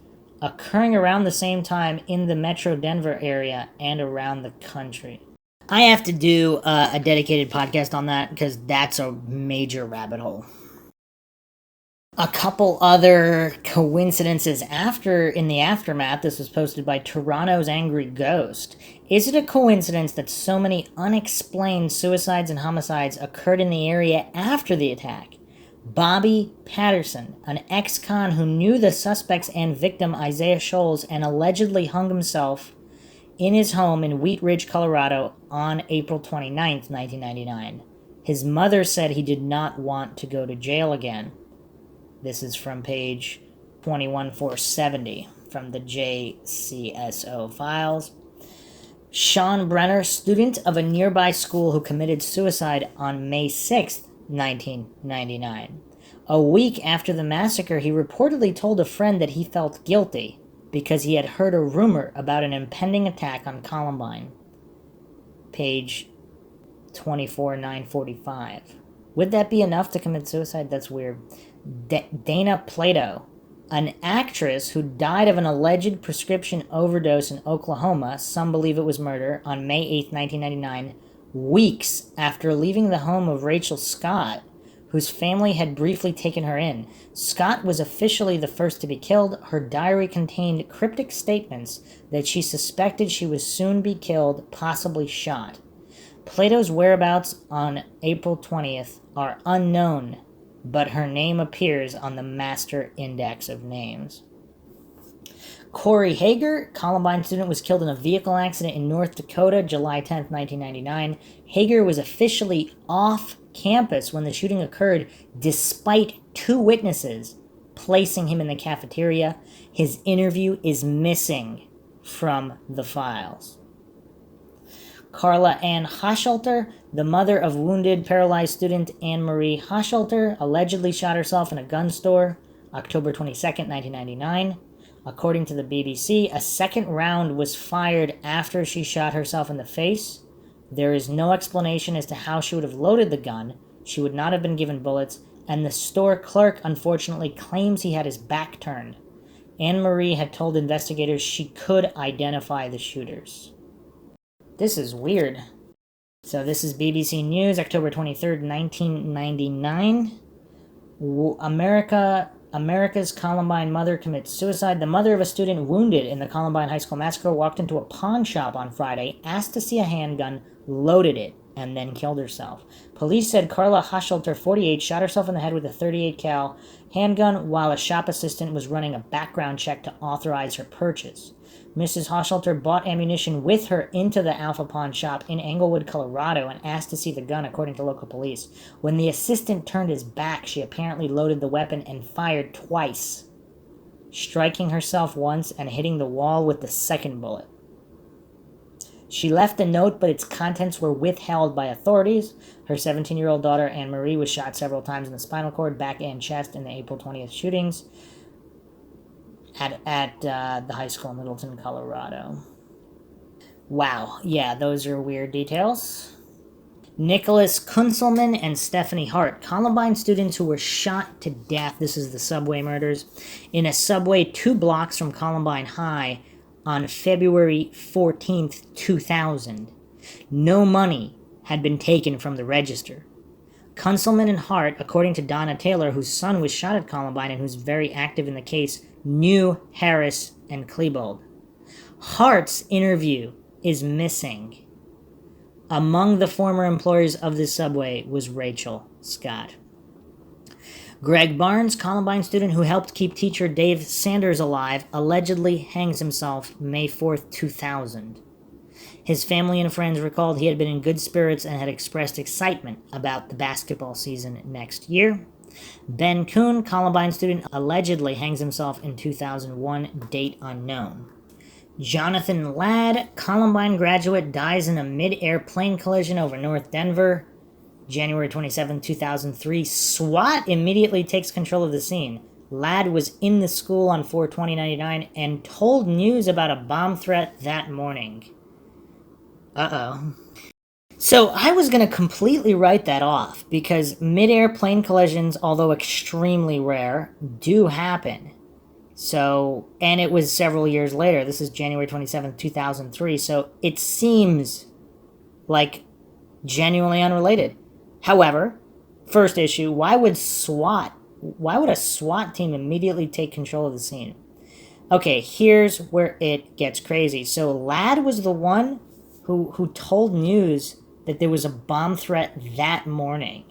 occurring around the same time in the Metro Denver area and around the country? I have to do a dedicated podcast on that because that's a major rabbit hole. A couple other coincidences in the aftermath. This was posted by Toronto's Angry Ghost. Is it a coincidence that so many unexplained suicides and homicides occurred in the area after the attack? Bobby Patterson, an ex-con who knew the suspects and victim Isaiah Scholes and allegedly hung himself in his home in Wheat Ridge, Colorado on April 29th, 1999. His mother said he did not want to go to jail again. This is from page 21470 from the JCSO files. Sean Brenner, student of a nearby school who committed suicide on May 6th, 1999. A week after the massacre, he reportedly told a friend that he felt guilty because he had heard a rumor about an impending attack on Columbine. Page 24945. Would that be enough to commit suicide? That's weird. Dana Plato, An actress who died of an alleged prescription overdose in Oklahoma, some believe it was murder, on May 8, 1999, weeks after leaving the home of Rachel Scott, whose family had briefly taken her in. Scott was officially the first to be killed. Her diary contained cryptic statements that she suspected she would soon be killed, possibly shot. Plato's whereabouts on April 20th are unknown, but her name appears on the Master Index of Names. Corey Hager, Columbine student, was killed in a vehicle accident in North Dakota, July 10, 1999. Hager was officially off campus when the shooting occurred, despite 2 witnesses placing him in the cafeteria. His interview is missing from the files. Carla Ann Hochschulte, the mother of wounded, paralyzed student Anne Marie Hochschulte, allegedly shot herself in a gun store, October 22, 1999. According to the BBC, a second round was fired after she shot herself in the face. There is no explanation as to how she would have loaded the gun. She would not have been given bullets, and the store clerk unfortunately claims he had his back turned. Anne Marie had told investigators she could identify the shooters. This is weird. So this is BBC News, October 23rd, 1999. America's Columbine mother commits suicide. The mother of a student wounded in the Columbine High School massacre walked into a pawn shop on Friday, asked to see a handgun, loaded it, and then killed herself. Police said Carla Hochschulte, 48, shot herself in the head with a .38 cal handgun while a shop assistant was running a background check to authorize her purchase. Mrs. Hochschulte bought ammunition with her into the Alpha Pawn shop in Englewood, Colorado, and asked to see the gun, according to local police. When the assistant turned his back, she apparently loaded the weapon and fired twice, striking herself once and hitting the wall with the second bullet. She left a note, but its contents were withheld by authorities. Her 17-year-old daughter, Anne Marie, was shot several times in the spinal cord, back, and chest in the April 20th shootings at the high school in Littleton, Colorado. Wow. Yeah, those are weird details. Nicholas Kunzelman and Stephanie Hart, Columbine students who were shot to death, this is the subway murders, in a subway 2 blocks from Columbine High on February 14th, 2000. No money had been taken from the register. Kunzelman and Hart, according to Donna Taylor, whose son was shot at Columbine and who's very active in the case, knew Harris and Klebold. Hart's interview is missing. Among the former employees of the subway was Rachel Scott. Greg Barnes, Columbine student who helped keep teacher Dave Sanders alive, allegedly hangs himself May 4th, 2000. His family and friends recalled he had been in good spirits and had expressed excitement about the basketball season next year. Ben Kuhn, Columbine student, allegedly hangs himself in 2001, date unknown. Jonathan Ladd, Columbine graduate, dies in a mid-air plane collision over North Denver, January 27, 2003. SWAT immediately takes control of the scene. Ladd was in the school on 4/20/99 and told news about a bomb threat that morning. Uh-oh. So I was going to completely write that off because mid-air plane collisions, although extremely rare, do happen. So, and it was several years later. This is January 27th, 2003. So it seems like genuinely unrelated. However, first issue, why would a SWAT team immediately take control of the scene? Okay, here's where it gets crazy. So Ladd was the one who told news that there was a bomb threat that morning.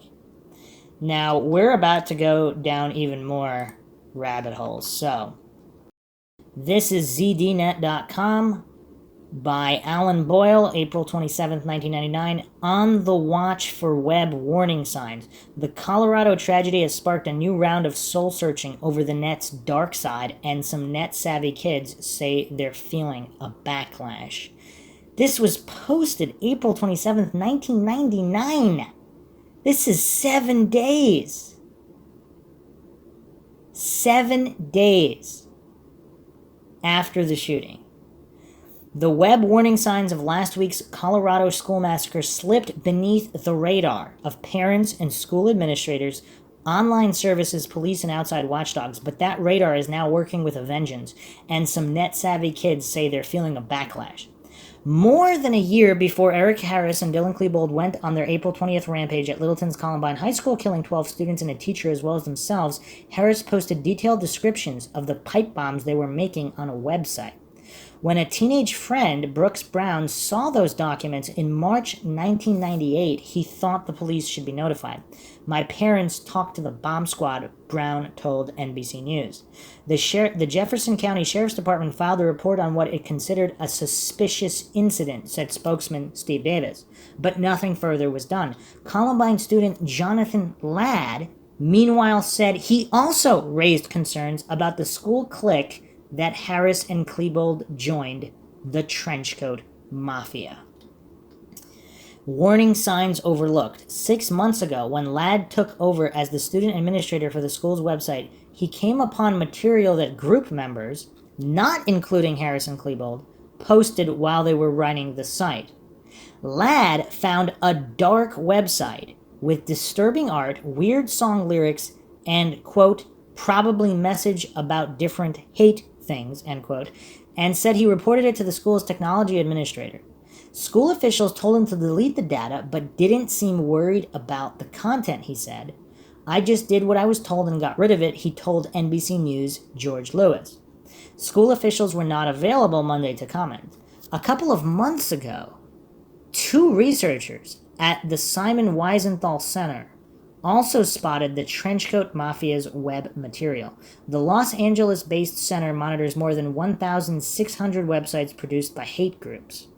Now, we're about to go down even more rabbit holes. So, this is zdnet.com by Alan Boyle, April 27th, 1999. On the watch for web warning signs. The Colorado tragedy has sparked a new round of soul-searching over the net's dark side, and some net-savvy kids say they're feeling a backlash. This was posted April 27th, 1999. This is 7 days. 7 days after the shooting. The web warning signs of last week's Colorado school massacre slipped beneath the radar of parents and school administrators online services, police, and outside watchdogs, but that radar is now working with a vengeance, and some net-savvy kids say they're feeling a backlash. More than a year before Eric Harris and Dylan Klebold went on their April 20th rampage at Littleton's Columbine High School, killing 12 students and a teacher as well as themselves, Harris posted detailed descriptions of the pipe bombs they were making on a website. When a teenage friend, Brooks Brown, saw those documents in March 1998, he thought the police should be notified. My parents talked to the bomb squad, Brown told NBC News. The Jefferson County Sheriff's Department filed a report on what it considered a suspicious incident, said spokesman Steve Davis. But nothing further was done. Columbine student Jonathan Ladd, meanwhile, said he also raised concerns about the school clique that Harris and Klebold joined, the Trenchcoat Mafia. Warning signs overlooked. 6 months ago, when Ladd took over as the student administrator for the school's website, he came upon material that group members, not including Harris and Klebold, posted while they were running the site. Ladd found a dark website with disturbing art, weird song lyrics, and, quote, probably message about different hate things, end quote, and said he reported it to the school's technology administrator. School officials told him to delete the data, but didn't seem worried about the content, he said. I just did what I was told and got rid of it, he told NBC News' George Lewis. School officials were not available Monday to comment. A couple of months ago, 2 researchers at the Simon Wiesenthal Center also spotted the Trenchcoat Mafia's web material. The Los Angeles-based center monitors more than 1,600 websites produced by hate groups.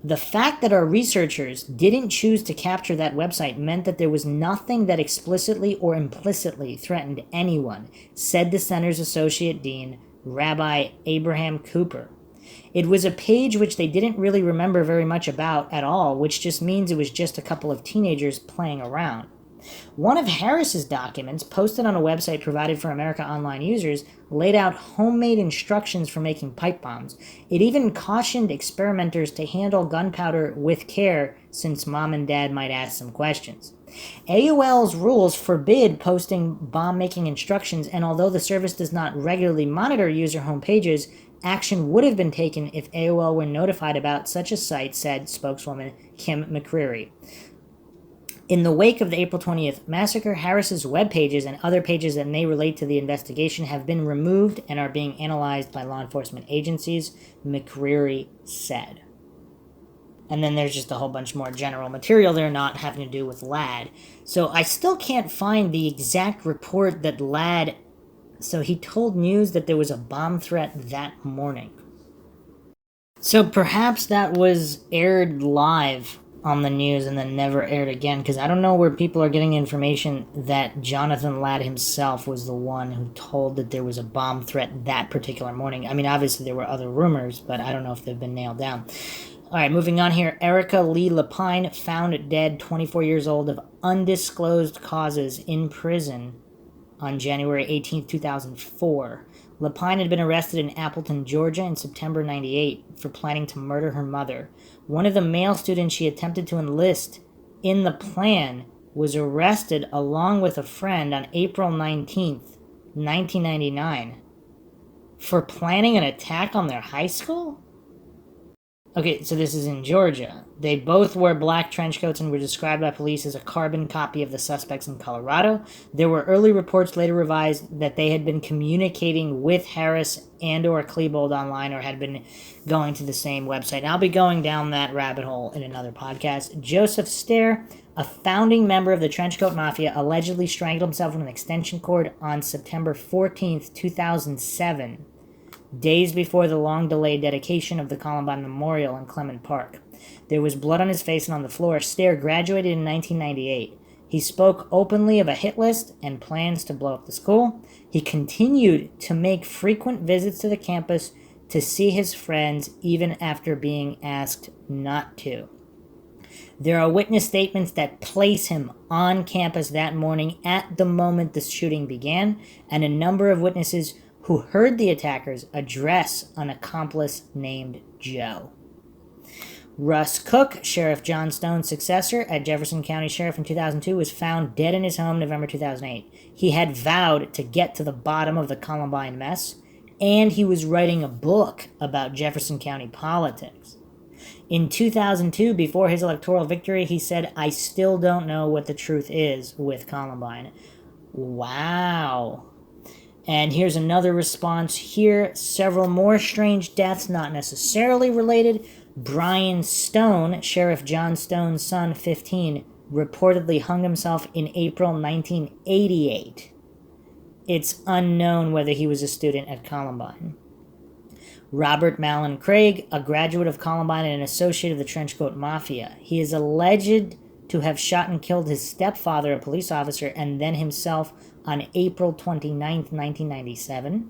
The fact that our researchers didn't choose to capture that website meant that there was nothing that explicitly or implicitly threatened anyone, said the center's associate dean, Rabbi Abraham Cooper. It was a page which they didn't really remember very much about at all, which just means it was just a couple of teenagers playing around. One of Harris's documents, posted on a website provided for America Online users, laid out homemade instructions for making pipe bombs. It even cautioned experimenters to handle gunpowder with care, since mom and dad might ask some questions. AOL's rules forbid posting bomb-making instructions, and although the service does not regularly monitor user home pages, action would have been taken if AOL were notified about such a site, said spokeswoman Kim McCreary. In the wake of the April 20th massacre, Harris's web pages and other pages that may relate to the investigation have been removed and are being analyzed by law enforcement agencies, McCreary said. And then there's just a whole bunch more general material there not having to do with Ladd. So I still can't find the exact report that Ladd... So he told News that there was a bomb threat that morning. So perhaps that was aired live on the news and then never aired again, because I don't know where people are getting information that Jonathan Ladd himself was the one who told that there was a bomb threat that particular morning. I mean, obviously there were other rumors, but I don't know if they've been nailed down. All right, moving on here. Erica Lee Lapine, found dead, 24 years old, of undisclosed causes in prison on January 18, 2004. Lapine had been arrested in Appleton, Georgia in September 98 for planning to murder her mother. One of the male students she attempted to enlist in the plan was arrested along with a friend on April 19th, 1999 for planning an attack on their high school? Okay, so this is in Georgia. They both wore black trench coats and were described by police as a carbon copy of the suspects in Colorado. There were early reports, later revised, that they had been communicating with Harris and or Klebold online, or had been going to the same website. And I'll be going down that rabbit hole in another podcast. Joseph Stair, a founding member of the Trenchcoat Mafia, allegedly strangled himself with an extension cord on September 14th, 2007. Days before the long-delayed dedication of the Columbine Memorial in Clement Park. There was blood on his face and on the floor. Stair graduated in 1998. He spoke openly of a hit list and plans to blow up the school. He continued to make frequent visits to the campus to see his friends, even after being asked not to. There are witness statements that place him on campus that morning at the moment the shooting began, and a number of witnesses who heard the attackers address an accomplice named Joe. Russ Cook, Sheriff John Stone's successor at Jefferson County Sheriff in 2002, was found dead in his home November 2008. He had vowed to get to the bottom of the Columbine mess, and he was writing a book about Jefferson County politics. In 2002, before his electoral victory, he said, "I still don't know what the truth is with Columbine." Wow. And here's another response here. Several more strange deaths, not necessarily related. Brian Stone, Sheriff John Stone's son, 15, reportedly hung himself in April 1988. It's unknown whether he was a student at Columbine. Robert Mallon Craig, a graduate of Columbine and an associate of the Trenchcoat Mafia. He is alleged to have shot and killed his stepfather, a police officer, and then himself on April 29, 1997.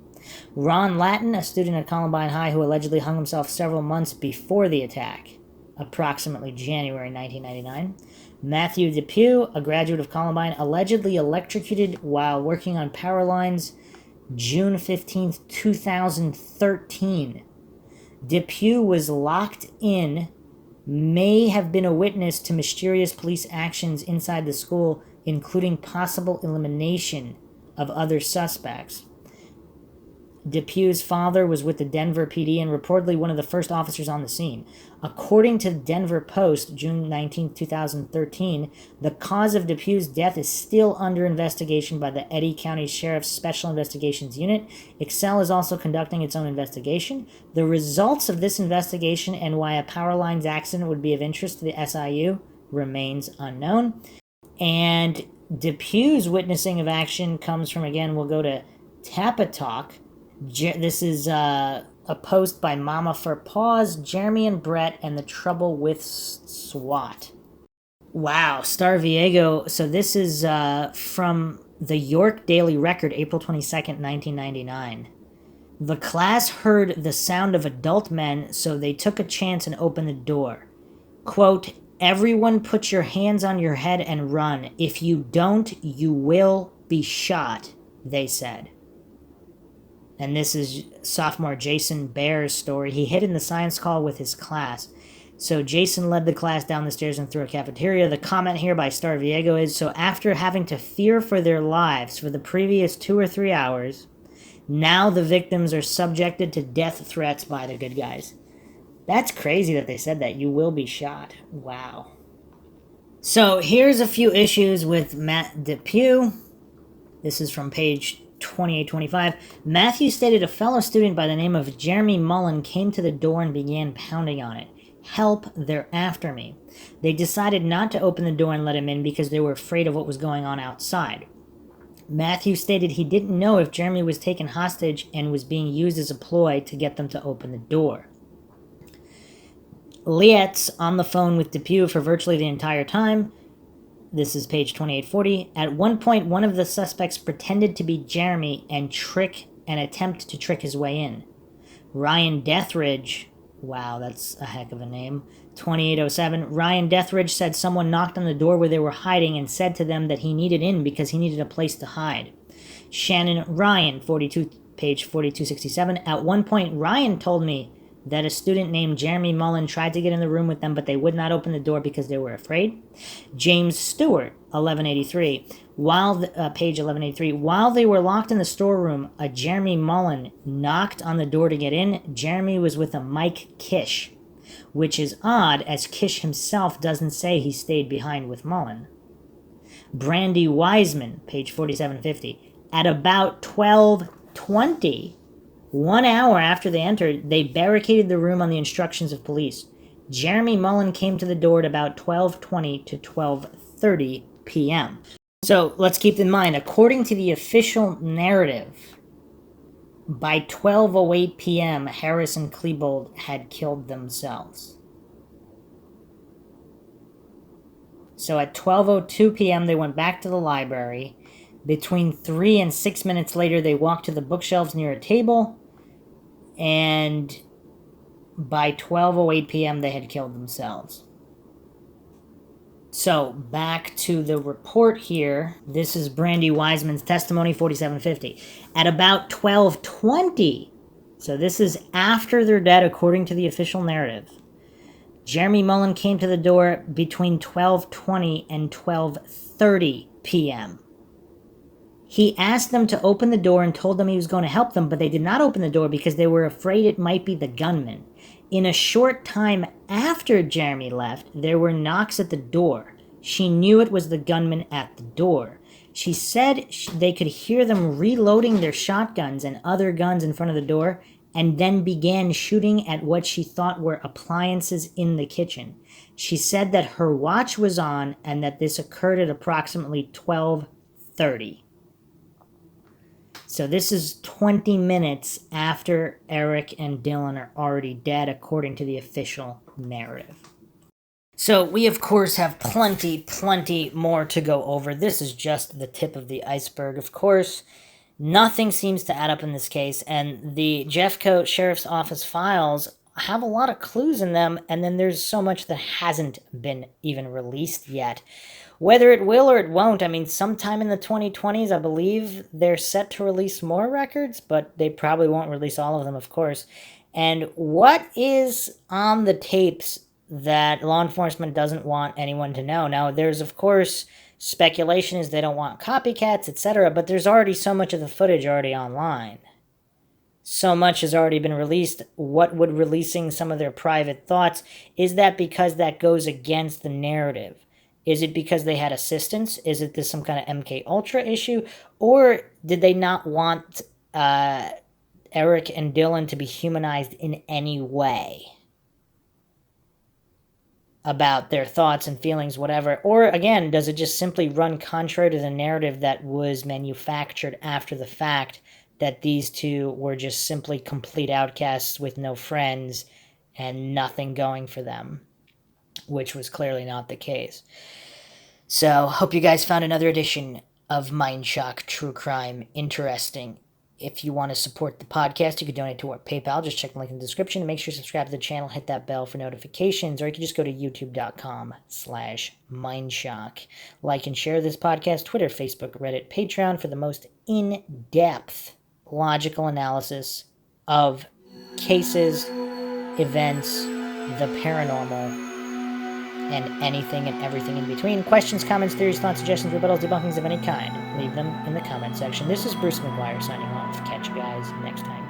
Ron Lattin, a student at Columbine High who allegedly hung himself several months before the attack, approximately January 1999. Matthew Depew, a graduate of Columbine, allegedly electrocuted while working on power lines June 15, 2013. Depew was locked in, may have been a witness to mysterious police actions inside the school, including possible elimination of other suspects. Depew's father was with the Denver PD and reportedly one of the first officers on the scene. According to the Denver Post, June 19, 2013, the cause of Depew's death is still under investigation by the Eddy County Sheriff's Special Investigations Unit. Excel is also conducting its own investigation. The results of this investigation and why a power lines accident would be of interest to the SIU remains unknown. And Depew's witnessing of action comes from, again, we'll go to Tapatalk. This is a post by Mama for Paws, Jeremy and Brett, and the Trouble with SWAT. Wow, Star Viego. So this is from the York Daily Record, April 22nd, 1999. The class heard the sound of adult men, so they took a chance and opened the door. Quote, "Everyone put your hands on your head and run. If you don't, you will be shot," they said. And this is sophomore Jason Bear's story. He hid in the science hall with his class. So Jason led the class down the stairs and through a cafeteria. The comment here by Star Viego is, so after having to fear for their lives for the previous 2 or 3 hours, now the victims are subjected to death threats by the good guys. That's crazy that they said that. You will be shot. Wow. So here's a few issues with Matt Depew. This is from page 2825. Matthew stated a fellow student by the name of Jeremy Mullen came to the door and began pounding on it. "Help, they're after me." They decided not to open the door and let him in because they were afraid of what was going on outside. Matthew stated he didn't know if Jeremy was taken hostage and was being used as a ploy to get them to open the door. Lietz on the phone with Depew for virtually the entire time. This is page 2840. At one point, one of the suspects pretended to be Jeremy and attempt to trick his way in. Ryan Deathridge, wow, that's a heck of a name, 2807. Ryan Deathridge said someone knocked on the door where they were hiding and said to them that he needed in because he needed a place to hide. Shannon Ryan, page 4267. At one point, Ryan told me that a student named Jeremy Mullen tried to get in the room with them, but they would not open the door because they were afraid. James Stewart, 1183, page 1183, while they were locked in the storeroom, a Jeremy Mullen knocked on the door to get in. Jeremy was with a Mike Kish, which is odd as Kish himself doesn't say he stayed behind with Mullen. Brandy Wiseman, page 4750, at about 12:20, 1 hour after they entered, they barricaded the room on the instructions of police. Jeremy Mullen came to the door at about 12:20 to 12:30 p.m. So let's keep in mind, according to the official narrative, by 12:08 p.m., Harris and Klebold had killed themselves. So at 12:02 p.m., they went back to the library. Between 3 and 6 minutes later, they walked to the bookshelves near a table, and by 12:08 p.m., they had killed themselves. So, back to the report here. This is Brandy Wiseman's testimony, 4750. At about 12:20, so this is after they're dead according to the official narrative, Jeremy Mullen came to the door between 12:20 and 12:30 p.m. He asked them to open the door and told them he was going to help them, but they did not open the door because they were afraid it might be the gunman. In a short time after Jeremy left, there were knocks at the door. She knew it was the gunman at the door. She said they could hear them reloading their shotguns and other guns in front of the door, and then began shooting at what she thought were appliances in the kitchen. She said that her watch was on and that this occurred at approximately 12:30. So this is 20 minutes after Eric and Dylan are already dead, according to the official narrative. So we, of course, have plenty more to go over. This is just the tip of the iceberg. Of course, nothing seems to add up in this case, and the Jeffcoat Sheriff's Office files have a lot of clues in them, and then there's so much that hasn't been even released yet. Whether it will or it won't, I mean, sometime in the 2020s, I believe they're set to release more records, but they probably won't release all of them, of course. And what is on the tapes that law enforcement doesn't want anyone to know? Now, there's, of course, speculation is they don't want copycats, etc., but there's already so much of the footage already online. So much has already been released. What would releasing some of their private thoughts? Is that because that goes against the narrative? Is it because they had assistance? Is it this some kind of MK Ultra issue? Or did they not want Eric and Dylan to be humanized in any way about their thoughts and feelings, whatever? Or, again, does it just simply run contrary to the narrative that was manufactured after the fact, that these two were just simply complete outcasts with no friends and nothing going for them, which was clearly not the case. So, hope you guys found another edition of MindShock True Crime interesting. If you want to support the podcast, you can donate to our PayPal. Just check the link in the description. Make sure you subscribe to the channel, hit that bell for notifications, or you can just go to youtube.com/Mindshock. Like and share this podcast, Twitter, Facebook, Reddit, Patreon for the most in-depth logical analysis of cases, events, the paranormal, and anything and everything in between. Questions, comments, theories, thoughts, suggestions, rebuttals, debunkings of any kind, leave them in the comment section. This is Bruce McGuire signing off. Catch you guys next time.